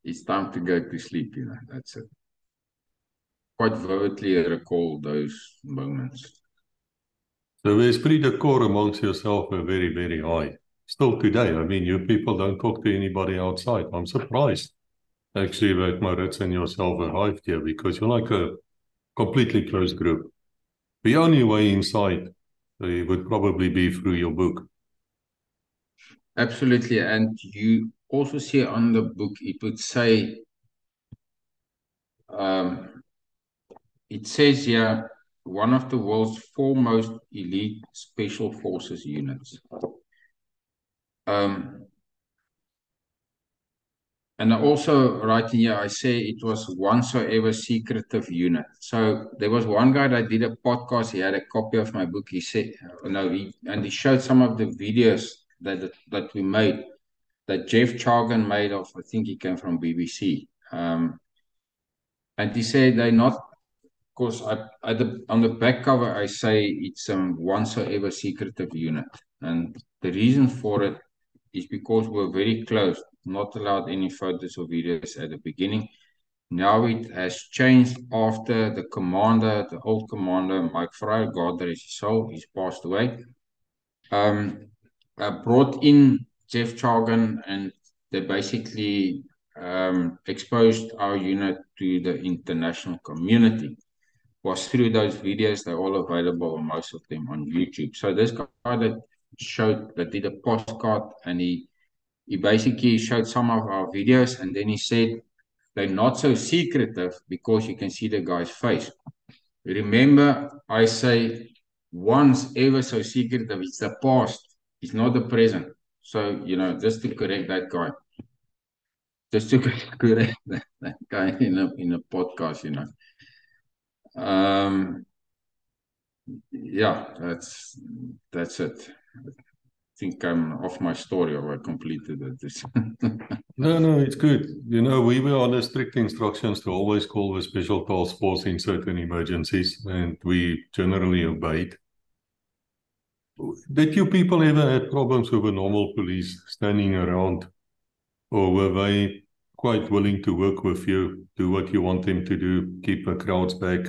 it's time to go to sleep, that's it. Quite vividly recall those moments. So the esprit de corps amongst yourself were very, very high. Still today, I mean, you people don't talk to anybody outside. I'm surprised, actually, that Maritz and yourself arrived here, because you're like a completely closed group. The only way inside would probably be through your book. Absolutely. And you also see on the book, it would say, it says here, one of the world's foremost elite special forces units. And I also write in here, I say it was once so ever secretive unit. So there was one guy that did a podcast. He had a copy of my book. He said, he showed some of the videos that we made, that Jeff Chargan made of, I think he came from BBC. And he said they're not because on the back cover I say it's once ever secretive unit, and the reason for it is because we're very close, not allowed any photos or videos at the beginning. Now it has changed after the commander, the old commander, Mike Fryer, God rest his soul, he's passed away. Brought in Jeff Chagan, and they basically exposed our unit to the international community. Was through those videos, they're all available, most of them on YouTube. So this guy that did a postcard, and he basically showed some of our videos, and then he said they're not so secretive because you can see the guy's face. Remember, I say once ever so secretive, it's the past, it's not the present. So, just to correct that guy, just to correct that guy in a podcast, Yeah, that's it. I think I'm off my story, or I completed it. No, it's good. We were under strict instructions to always call the special task force in certain emergencies, and we generally obeyed. Did you people ever had problems with the normal police standing around, or were they quite willing to work with you, do what you want them to do, keep the crowds back,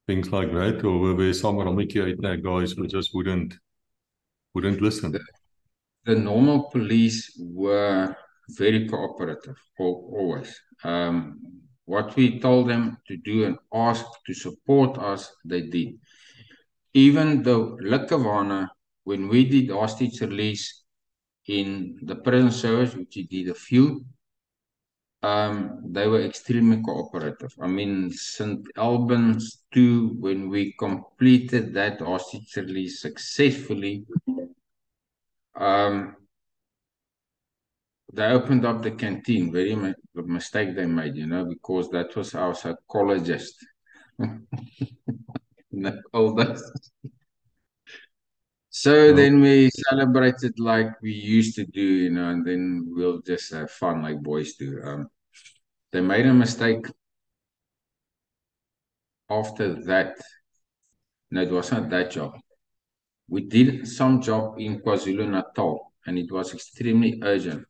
things like that? Or were there some Ramiki guys who just wouldn't listen? The normal police were very cooperative, always. What we told them to do and ask to support us, they did. Even though Lukavana, when we did hostage release in the prison service, which we did a few, they were extremely cooperative. I mean, St. Albans too, when we completed that hostage release successfully, they opened up the canteen. Very the mistake they made, because that was our psychologist in the old days. So then we celebrated like we used to do, and then we'll just have fun like boys do. They made a mistake after that. No, it was not that job. We did some job in KwaZulu-Natal, and it was extremely urgent.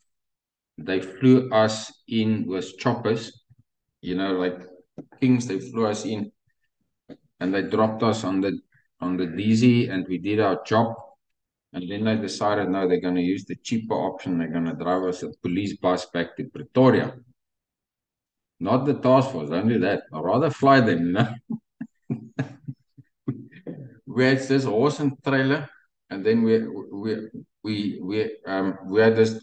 They flew us in with choppers, like Kings. They flew us in, and they dropped us on the DZ, and we did our job. And then they decided, no, they're going to use the cheaper option. They're going to drive us a police bus back to Pretoria. Not the task force, don't do that. I'd rather fly them, We had this horse and trailer, and then we had this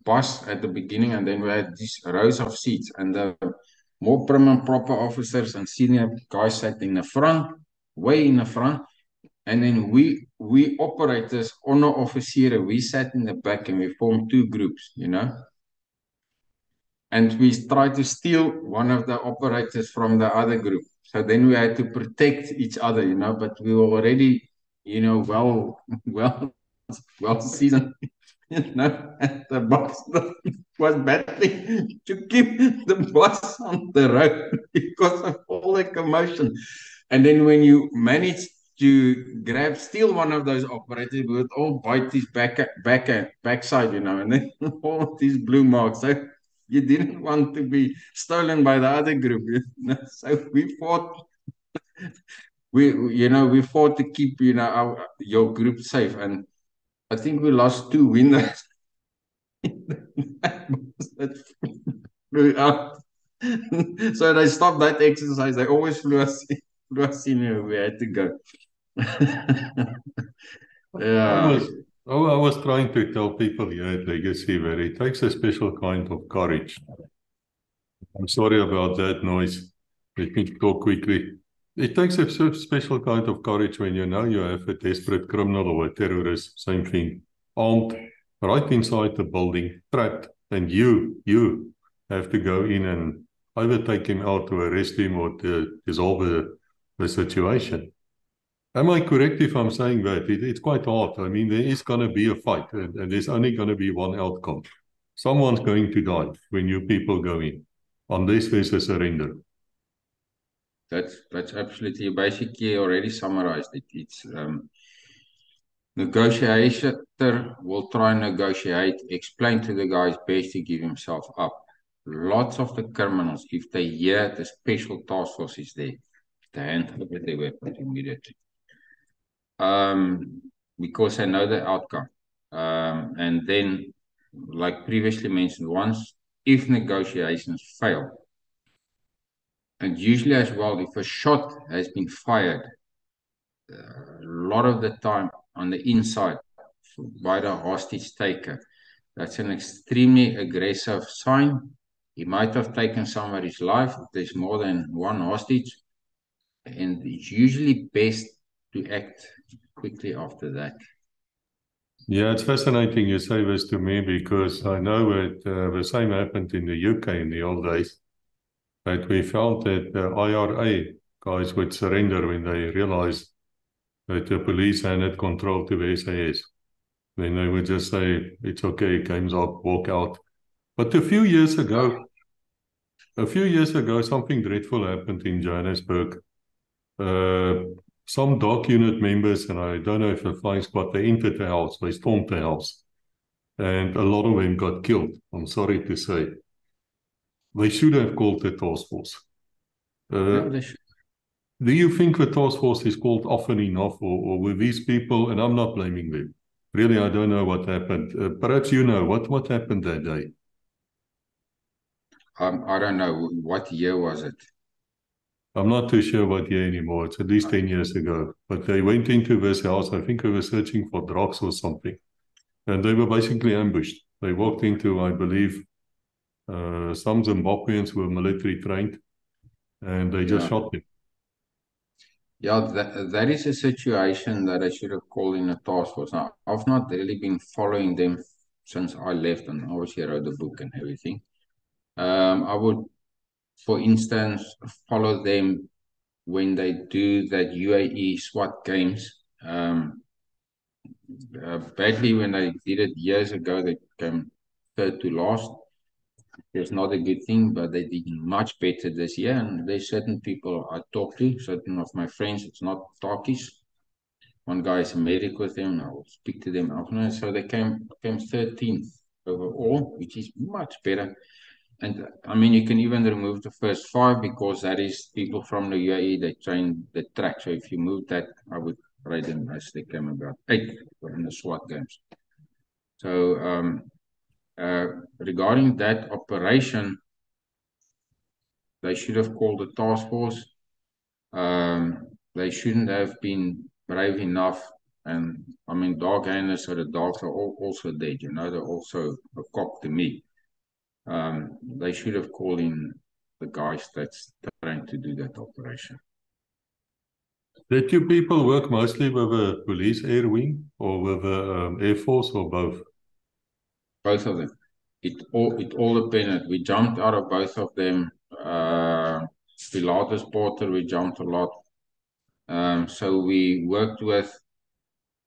bus at the beginning, and then we had these rows of seats, and the more prim and proper officers and senior guys sat in the front, way in the front, and then we operators, honor officer, we sat in the back, and we formed two groups, and we tried to steal one of the operators from the other group. So then we had to protect each other, but we were already, well seasoned, and the boss was battling to keep the bus on the road because of all the commotion. And then when you manage to steal one of those operators, we would all bite his backside, and then all these blue marks. So you didn't want to be stolen by the other group. So we fought. We fought to keep your group safe, and I think we lost 2 winners. Flew out. So they stopped that exercise. They always flew us in. We had to go. Yeah. I was trying to tell people here at Legacy that it takes a special kind of courage. I'm sorry about that noise. Let me talk quickly. It takes a special kind of courage when you know you have a desperate criminal or a terrorist, same thing, armed, right inside the building, trapped, and you have to go in and either take him out to arrest him or to dissolve the situation. Am I correct if I'm saying that? It's quite hard. I mean, there is going to be a fight, and there's only going to be one outcome. Someone's going to die when you people go in, unless there's a surrender. That's absolutely, basically already summarized it. It's negotiator will try and negotiate, explain to the guy it's best to give himself up. Lots of the criminals, if they hear the special task force is there, they hand over their weapons immediately. Because they know the outcome. And then, like previously mentioned, once if negotiations fail, and usually as well, if a shot has been fired, a lot of the time on the inside by the hostage taker, that's an extremely aggressive sign. He might have taken somebody's life if there's more than one hostage, and it's usually best to act quickly after that. Yeah, it's fascinating you say this to me because I know it, the same happened in the UK in the old days. That we felt that the IRA guys would surrender when they realized that the police handed control to the SAS. Then they would just say, it's okay, game's up, walk out. But a few years ago, something dreadful happened in Johannesburg. Uh, some dark unit members, and I don't know if the flying squad, they entered the house, they stormed the house, and a lot of them got killed. I'm sorry to say. They should have called the task force. Yeah, Uh, do you think the task force is called often enough, or were these people, and I'm not blaming them. Really, I don't know what happened. Perhaps you know what happened that day. I don't know. What year was it? I'm not too sure what year anymore. It's at least 10 years ago. But they went into this house. I think they were searching for drugs or something. And they were basically ambushed. They walked into, I believe, some Zimbabweans who were military trained, and they just Yeah. shot them. Yeah, that is a situation that I should have called in a task force. Now, I've not really been following them since I left, and obviously I wrote the book and everything. I would, for instance, follow them when they do that UAE SWAT games. Badly, when they did it years ago, they came third to last. It's not a good thing, but they did much better this year. And there's certain people I talk to, certain of my friends, it's not talkies. One guy is a medic with them. I will speak to them often. So they came 13th overall, which is much better. And I mean, you can even remove the first five because that is people from the UAE. They train the track. So if you move that, I would rate them as they came about 8th in the SWAT games. So regarding that operation, they should have called the task force. They shouldn't have been brave enough. And I mean, dog handlers, so the dogs are also dead. You know, they're also a cop to me. They should have called in the guys that's trying to do that operation. Did you people work mostly with the police air wing or with the Air Force or both? Both of them. It all depended. We jumped out of both of them. Pilatus Porter, we jumped a lot. So we worked with,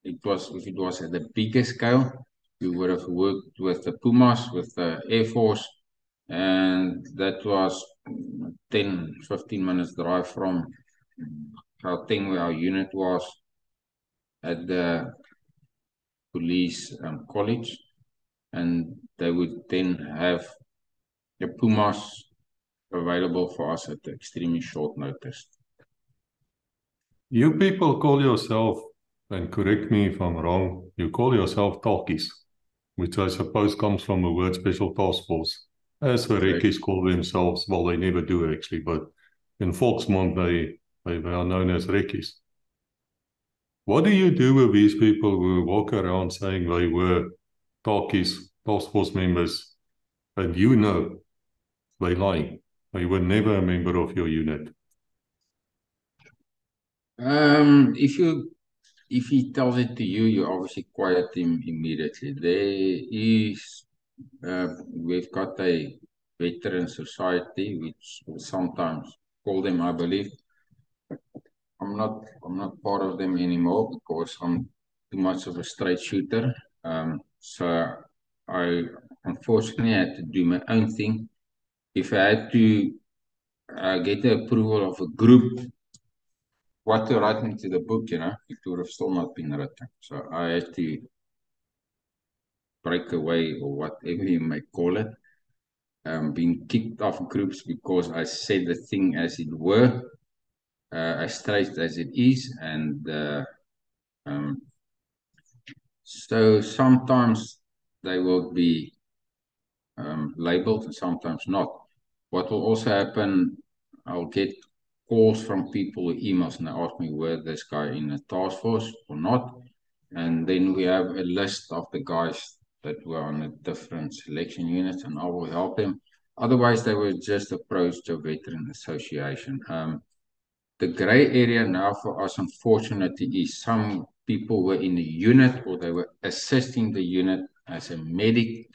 if it was at the bigger scale, we would have worked with the Pumas, with the Air Force, and that was 10, 15 minutes drive from Gauteng, where our unit was at the police college, and they would then have the Pumas available for us at extremely short notice. You people call yourself, and correct me if I'm wrong, you call yourself talkies, which I suppose comes from the word special task force. As the reckies call themselves, well, they never do actually, but in Volksmond, they are known as reckies. What do you do with these people who walk around saying they were talkies, task force members, and you know they lying? They were never a member of your unit. If he tells it to you, you obviously quiet him immediately. We've got a veteran society, which we sometimes call them, I believe. I'm not part of them anymore because I'm too much of a straight shooter. So I unfortunately had to do my own thing. If I had to get the approval of a group what to write into the book, you know, it would have still not been written. So I had to break away, or whatever you may call it, being kicked off groups because I said the thing as it were, as straight as it is, and so sometimes they will be labeled and sometimes not. What will also happen, I'll get calls from people with emails and they ask me were this guy in a task force or not. And then we have a list of the guys that were on the different selection units and I will help them. Otherwise, they were just approached a veteran association. The gray area now for us, unfortunately, is some people were in the unit or they were assisting the unit as a medic,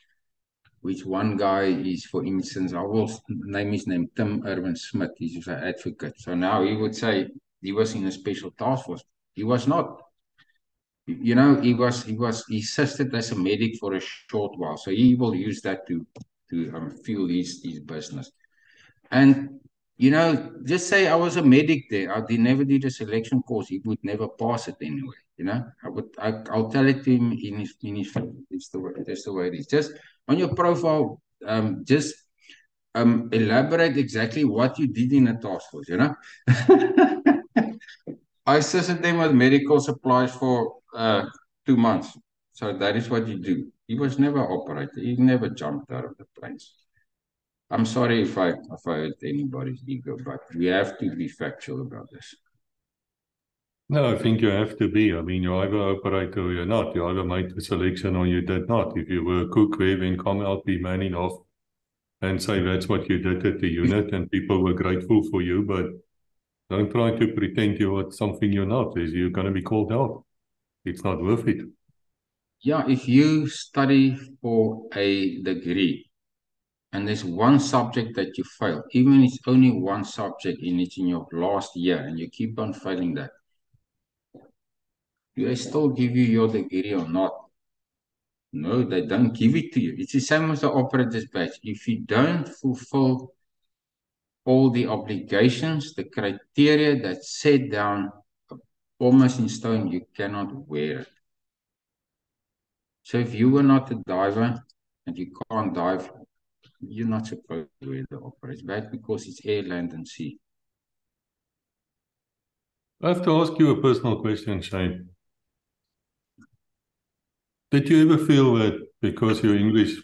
which one guy is, for instance, I will name his name, Tim Irwin Smith. He's an advocate. So now he would say he was in a special task force. He was not. You know, he assisted as a medic for a short while. So he will use that to fuel his business. And, you know, just say I was a medic there. I never did a selection course. He would never pass it anyway. You know, I'll tell it to him in his it's the way it is. Just on your profile, just elaborate exactly what you did in a task force, you know. I assisted them with medical supplies for 2 months. So that is what you do. He was never operator. He never jumped out of the planes. I'm sorry if I hurt anybody's ego, but we have to be factual about this. No, I think you have to be. I mean, you're either operator or you're not. You either made the selection or you did not. If you were a cook, then come out, be man enough and say that's what you did at the unit and people were grateful for you, but don't try to pretend you're something you're not. You're going to be called out. It's not worth it. Yeah, if you study for a degree and there's one subject that you fail, even if it's only one subject in your last year and you keep on failing that, do they still give you your degree or not? No, they don't give it to you. It's the same as the operator's badge. If you don't fulfill all the obligations, the criteria that's set down almost in stone, you cannot wear it. So if you were not a diver and you can't dive, you're not supposed to wear the operator's badge because it's air, land, and sea. I have to ask you a personal question, Shane. Did you ever feel that because you're English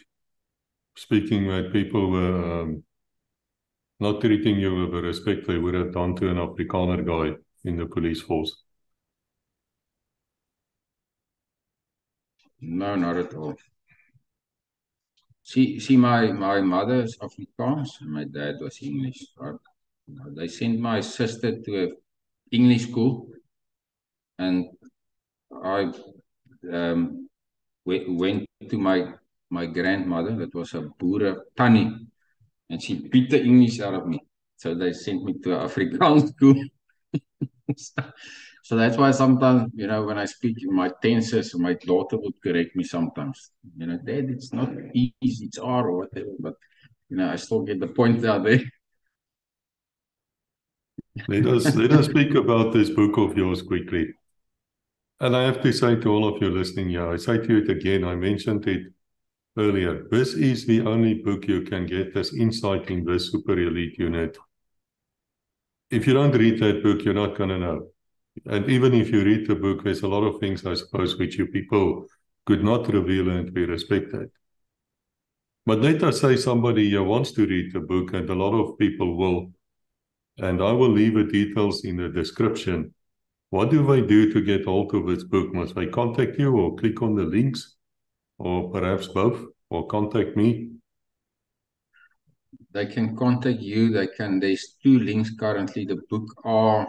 speaking, that people were not treating you with the respect they would have done to an Afrikaner guy in the police force? No, not at all. See, my mother is Afrikaans and my dad was English. They sent my sister to an English school, and I went to my grandmother, that was a Boere Tannie, and she beat the English out of me. So they sent me to an Afrikaans school. So that's why sometimes, you know, when I speak in my tenses, my daughter would correct me sometimes. You know, Dad, it's not easy, it's R or whatever, but, you know, I still get the point out there. Let us speak about this book of yours quickly. And I have to say to all of you listening here, I say to you it again, I mentioned it earlier, this is the only book you can get as insight in this super elite unit. If you don't read that book, you're not going to know. And even if you read the book, there's a lot of things, I suppose, which you people could not reveal and be respected. But let us say somebody here wants to read the book, and a lot of people will. And I will leave the details in the description. What do they do to get hold of this book? Must they contact you or click on the links? Or perhaps both? Or contact me? They can contact you. There's 2 links currently. The book are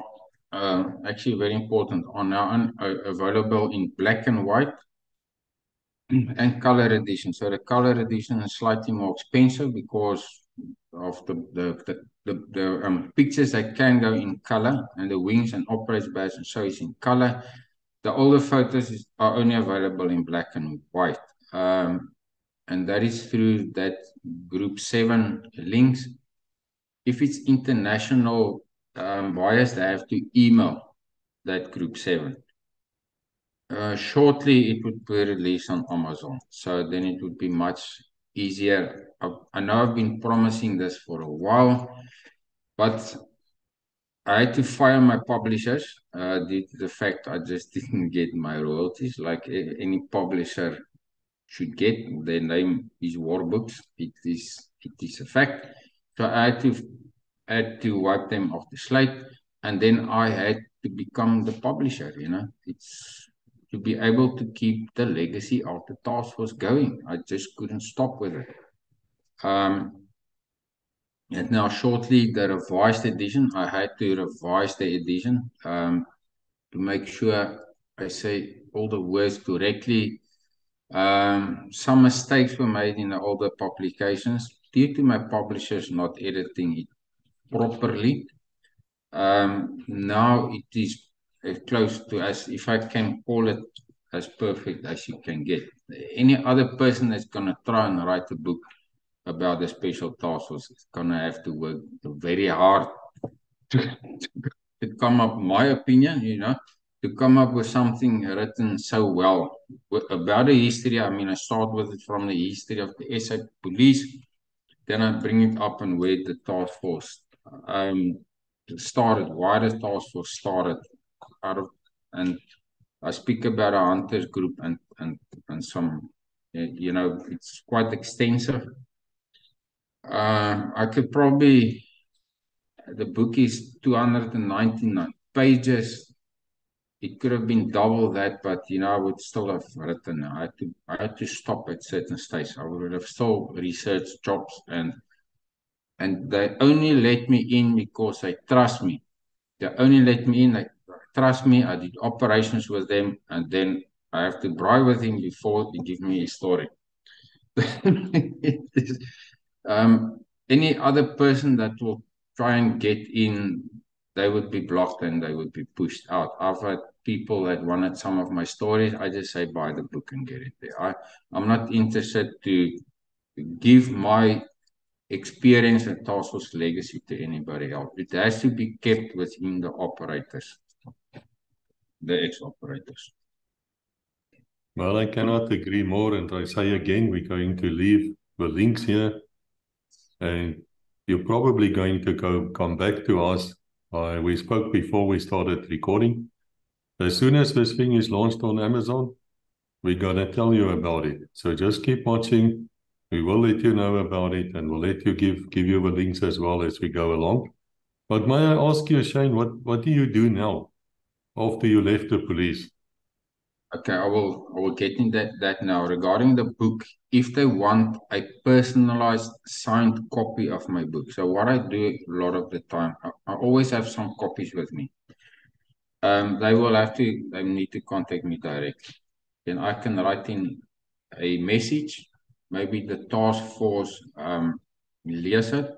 actually very important, are now available in black and white and color edition. So the color edition is slightly more expensive because of the pictures that can go in color, and the wings and operator's badge and so is in color. The older photos are only available in black and white. And that is through that group 7 links. if it's international buyers, they have to email that Group 7. Shortly, it would be released on Amazon. So then it would be much easier. I know I've been promising this for a while, but I had to fire my publishers due to the fact I just didn't get my royalties like any publisher should get. Their name is Warbooks. It is a fact. So I had to wipe them off the slate, and then I had to become the publisher. It's to be able to keep the legacy of the task force going. I just couldn't stop with it. And now shortly the revised edition, I had to revise the edition to make sure I say all the words correctly. Some mistakes were made in the older publications due to my publishers not editing it properly. Now it is as close to as, if I can call it, as perfect as you can get. Any other person that's going to try and write a book about the special task force is going to have to work very hard to come up, my opinion, to come up with something written so well about the history. I mean, I start with it from the history of the SA police, then I bring it up and where the task force started, why the task force started, and I speak about a hunters group and some, it's quite extensive. I could probably, the book is 299 pages. It could have been double that, but I would still have written. I had to stop at certain stages. I would have still researched jobs, and they only let me in because they trust me. They only let me in. They trust me. I did operations with them, and then I have to bribe with him before they give me a story. Any other person that will try and get in, they would be blocked and they would be pushed out. I've had people that wanted some of my stories. I just say buy the book and get it there. I'm not interested to give my experience and task force legacy to anybody else. It has to be kept within the operators, the ex-operators. Well, I cannot agree more. And I say again, we're going to leave the links here. And you're probably going to come back to us. We spoke before we started recording. As soon as this thing is launched on Amazon, we're going to tell you about it. So just keep watching. We will let you know about it, and we'll let you give you the links as well as we go along. But may I ask you, Shane, what do you do now after you left the police? Okay, I will get in that now. Regarding the book, if they want a personalized signed copy of my book, so what I do a lot of the time, I always have some copies with me. They need to contact me directly. Then I can write in a message, maybe the task force lees it.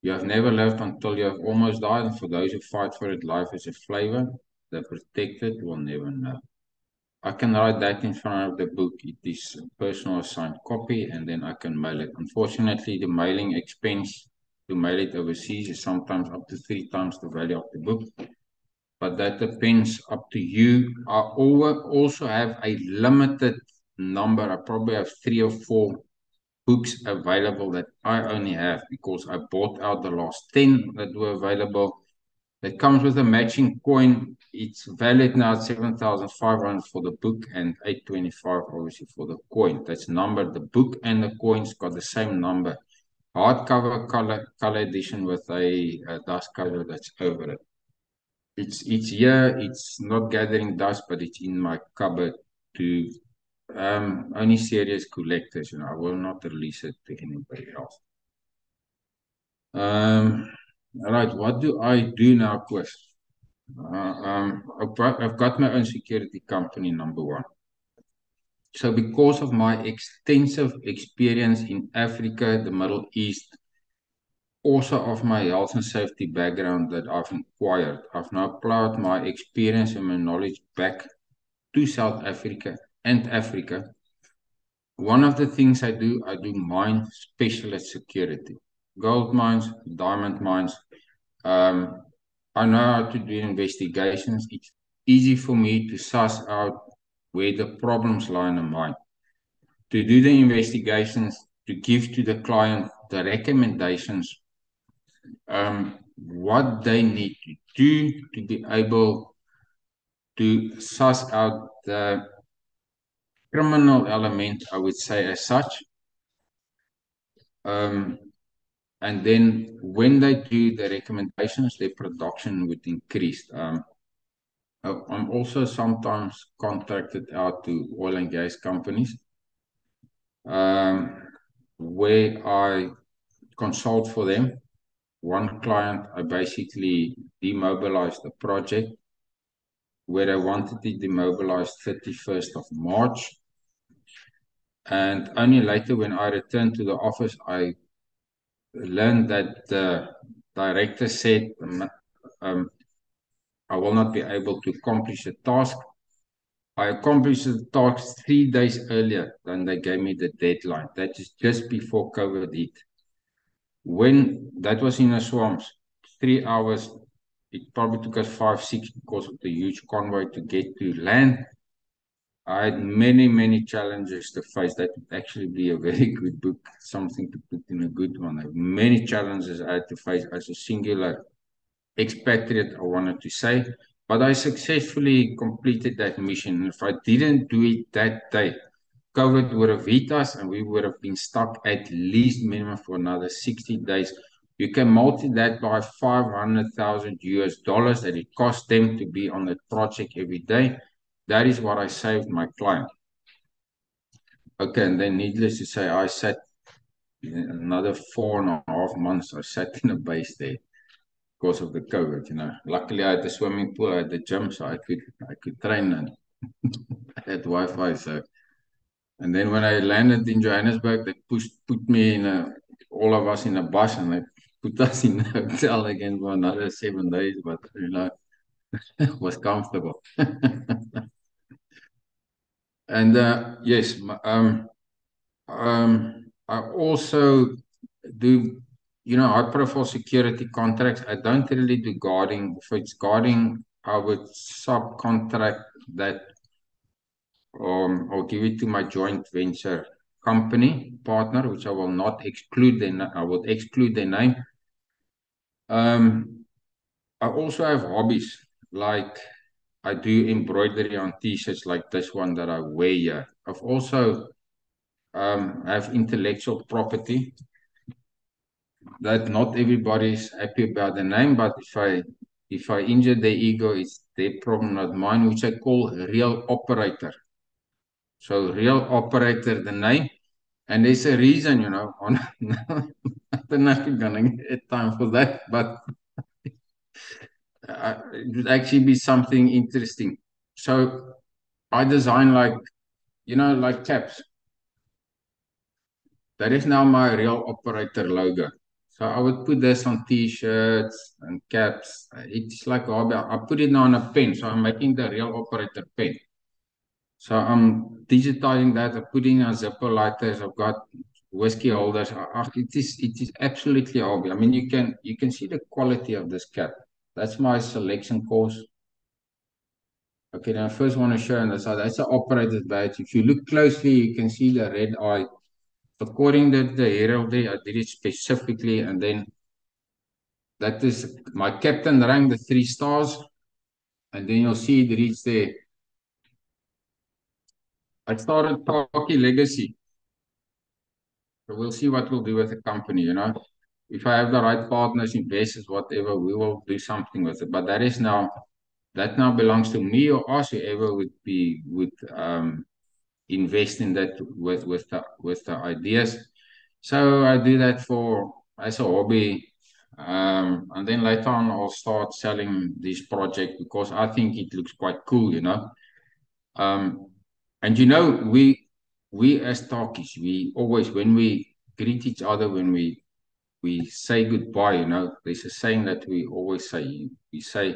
You have never lived until you have almost died, and for those who fight for it, life is a flavor. The protected will never know. I can write that in front of the book. It is a personal signed copy, and then I can mail it. Unfortunately, the mailing expense to mail it overseas is sometimes up to 3 times the value of the book. But that depends up to you. I also have a limited number. I probably have 3 or 4 books available that I only have because I bought out the last 10 that were available. That comes with a matching coin. It's valid now at 7,500 for the book and 825 obviously for the coin. That's numbered. The book and the coins got the same number. Hardcover color edition with a dust cover that's over it. It's here. It's not gathering dust, but it's in my cupboard to only serious collectors. I will not release it to anybody else. All right, what do I do now, Chris? I've got my own security company, number one. So because of my extensive experience in Africa, the Middle East, also of my health and safety background that I've acquired, I've now applied my experience and my knowledge back to South Africa and Africa. One of the things I do mine specialist security. gold mines, diamond mines. I know how to do investigations. It's easy for me to suss out where the problems lie in a mine, to do the investigations, to give to the client the recommendations, what they need to do to be able to suss out the criminal element, I would say, as such. And then when they do the recommendations, their production would increase. I'm also sometimes contracted out to oil and gas companies, where I consult for them. One client, I basically demobilized the project where I wanted it demobilized 31st of March. And only later when I returned to the office, I learned that the director said, I will not be able to accomplish the task. I accomplished the task 3 days earlier than they gave me the deadline. That is just before COVID hit. When that was in the swamps, 3 hours, it probably took us 5, 6 because of the huge convoy to get to land. I had many, many challenges to face. That would actually be a very good book, something to put in a good one. Many challenges I had to face as a singular expatriate, I wanted to say. But I successfully completed that mission. If I didn't do it that day, COVID would have hit us and we would have been stuck at least minimum for another 60 days. You can multiply that by 500,000 US dollars that it cost them to be on the project every day. That is what I saved my client. Okay, and then needless to say, I sat another 4.5 months. I sat in a base there because of the COVID, you know. Luckily, I had the swimming pool, I had the gym, so I could train and I had Wi-Fi. So, and then when I landed in Johannesburg, they put me in all of us in a bus, and they put us in a hotel again for another 7 days. But you know, it was comfortable. And yes, I also do, you know, high profile security contracts. I don't really do guarding. If it's guarding, I would subcontract that, or give it to my joint venture company partner, which I will not exclude. Then I will exclude their name. I also have hobbies, like I do embroidery on t-shirts like this one that I wear here. I've also have intellectual property that not everybody is happy about the name, but if I injure their ego, it's their problem, not mine, which I call Real Operator. So Real Operator, the name, and there's a reason, you know. I don't know if you're gonna get time for that, but it would actually be something interesting. So I design, like, you know, like caps. That is now my Real Operator logo. So I would put this on t-shirts and caps. It's like a hobby. I put it now on a pen. So I'm making the Real Operator pen. So I'm digitizing that. I'm putting on zipper lighters. I've got whiskey holders. It is absolutely a hobby. I mean, you can see the quality of this cap. That's my selection course. Okay, now I first want to show on the side. That's an operator's badge. If you look closely, you can see the red eye. According to the heraldry, I did it specifically, and then that is my captain rank, the 3 stars, and then you'll see it reads there. I started Taki Legacy. So we'll see what we'll do with the company, you know. If I have the right partners, investors, whatever, we will do something with it. But that now belongs to me or us, whoever would invest in that with the ideas. So I do that as a hobby. And then later on, I'll start selling this project because I think it looks quite cool, you know. And you know, we as talkies, we always, when we greet each other, when we say goodbye, you know, there's a saying that we always say. We say,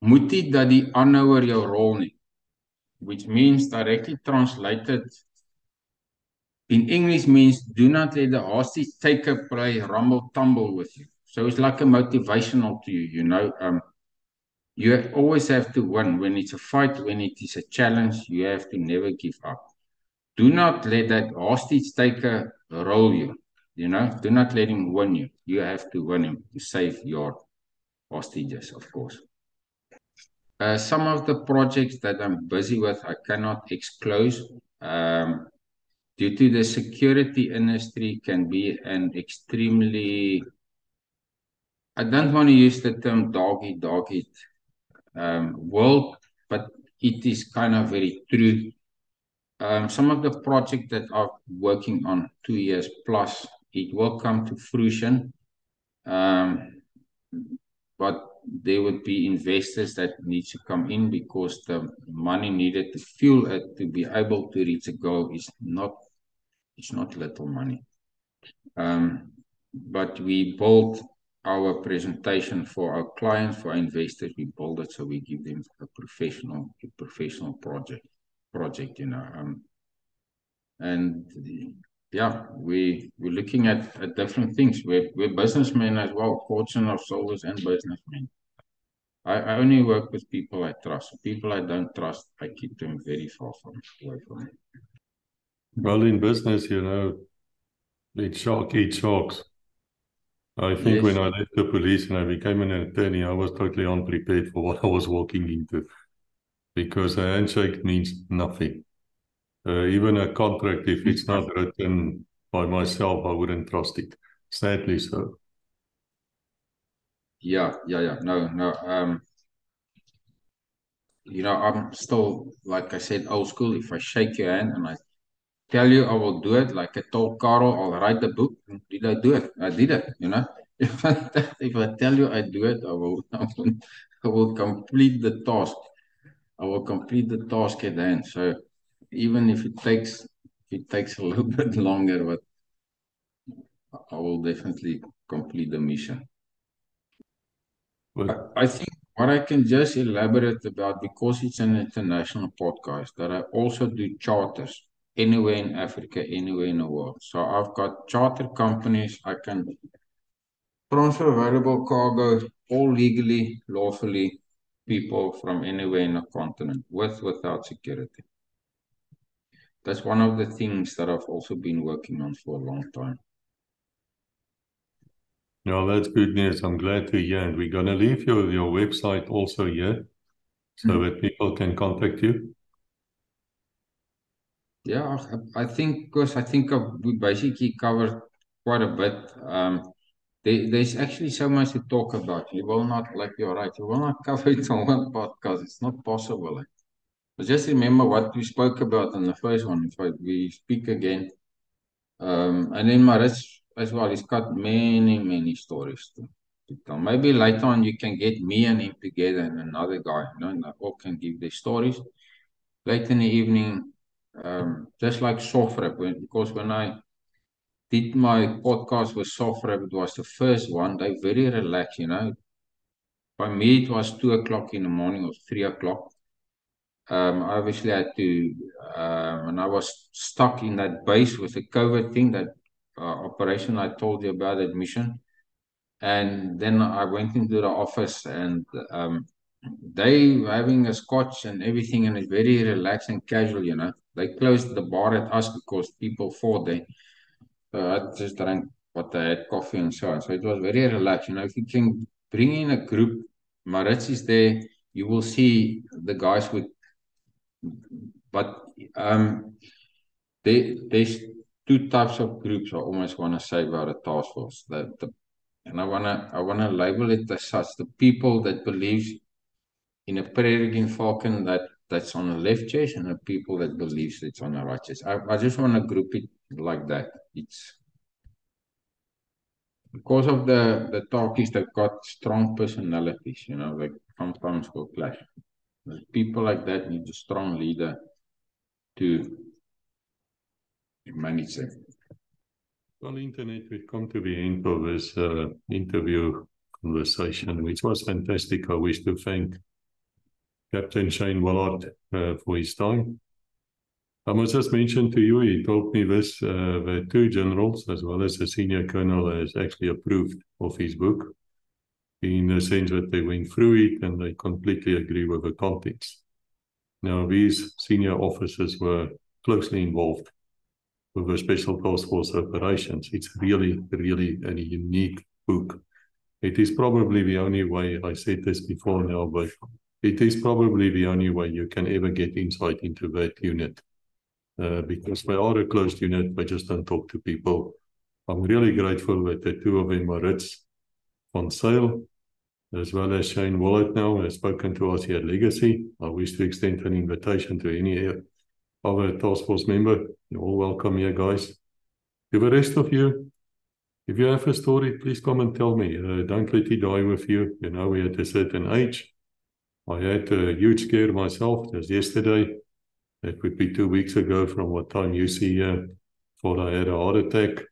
"Muti dat die aanhouer jou rol nie," which means, directly translated, in English means do not let the hostage taker play rumble tumble with you. So it's like a motivational to you, you know. You always have to win. When it's a fight, when it is a challenge, you have to never give up. Do not let that hostage taker roll you, you know. Do not let him win you. You have to win him to save your hostages, of course. Some of the projects that I'm busy with, I cannot disclose. Due to the security industry can be an extremely, I don't want to use the term dog-eat world, but it is kind of very true. Some of the projects that I'm working on 2 years plus, it will come to fruition. But there would be investors that need to come in because the money needed to fuel it to be able to reach a goal is not, it's not little money. But we build our presentation for our clients, for our investors. We build it so we give them a professional project, you know. And yeah, we're looking at different things. We're businessmen as well, fortune of souls and businessmen. I only work with people I trust. People I don't trust, I keep them very far away from me. Well, in business, you know, it's shark eats sharks. I think when I left the police and I became an attorney, I was totally unprepared for what I was walking into, because a handshake means nothing. Even a contract, if it's not written by myself, I wouldn't trust it. Sadly so. Yeah. No. You know, I'm still, like I said, old school. If I shake your hand and I tell you I will do it, like I told Carl, I'll write the book. Did I do it? I did it, you know. If I tell you I do it, I will complete the task. I will complete the task at hand. So even if it takes a little bit longer, but I will definitely complete the mission. But I think what I can just elaborate about, because it's an international podcast, that I also do charters anywhere in Africa, anywhere in the world. So I've got charter companies. I can transfer variable cargo all legally, lawfully, people from anywhere in the continent, without security. That's one of the things that I've also been working on for a long time. no, that's good news. I'm glad to hear. And we're going to leave your website also here so that people can contact you. Yeah, I think, because I think we basically covered quite a bit. There's actually so much to talk about. You will not, like you're right, you will not cover it on one podcast. It's not possible. But just remember what we spoke about in the first one. If we speak again, and then Maritz as well, he's got many stories to tell. Maybe later on you can get me and him together and another guy, you know, and they all can give their stories. Late in the evening, just like Sofrep, because when I did my podcast with Sofrep, it was the first one. They very relaxed, you know. By me, it was 2 o'clock in the morning or 3 o'clock. Obviously, I had to, and I was stuck in that base with the COVID thing, that operation I told you about, that mission. And then I went into the office, and they were having a scotch and everything, and it's very relaxed and casual, you know. They closed the bar at us because people fought there. So I just drank what I had, coffee and so on. So it was very relaxed. You know, if you can bring in a group, Maritz is there, you will see the guys with, but there's two types of groups I almost want to say about a task force. And I wanna label it as such: the people that believes in a peregrine falcon that's on the left chest, and the people that believes it's on the right chest. I just want to group it like that. It's because of the talkies that got strong personalities, you know, like sometimes will clash. People like that need a strong leader to manage them. On the internet, we've come to the end of this interview conversation, which was fantastic. I wish to thank Captain Shane Willard for his time. I must just mention to you, he told me this, that 2 generals, as well as a senior colonel, has actually approved of his book, in the sense that they went through it and they completely agree with the contents. Now, these senior officers were closely involved with the Special Task Force operations. It's really, really a unique book. It is probably the only way, I said this before now, but it is probably the only way you can ever get insight into that unit. Because they are a closed unit, they just don't talk to people. I'm really grateful that the 2 of them, Maritz van Zyl, as well as Shane Willett now, has spoken to us here at Legacy. I wish to extend an invitation to any other task force member. You're all welcome here, guys. To the rest of you, if you have a story, please come and tell me. Don't let it die with you. You know, we're at a certain age. I had a huge scare myself just yesterday. It would be 2 weeks ago from what time you see here. Thought I had a heart attack.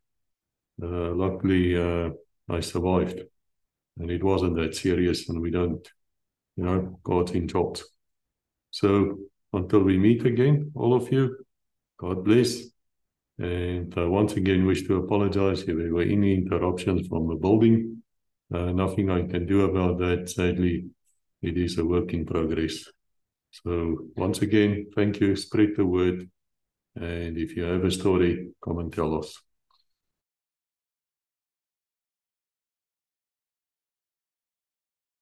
Luckily, I survived. And it wasn't that serious, and we don't, you know, God's in charge. So until we meet again, all of you, God bless. And once again, wish to apologize if there were any interruptions from the building. Nothing I can do about that. Sadly, it is a work in progress. So once again, thank you. Spread the word. And if you have a story, come and tell us.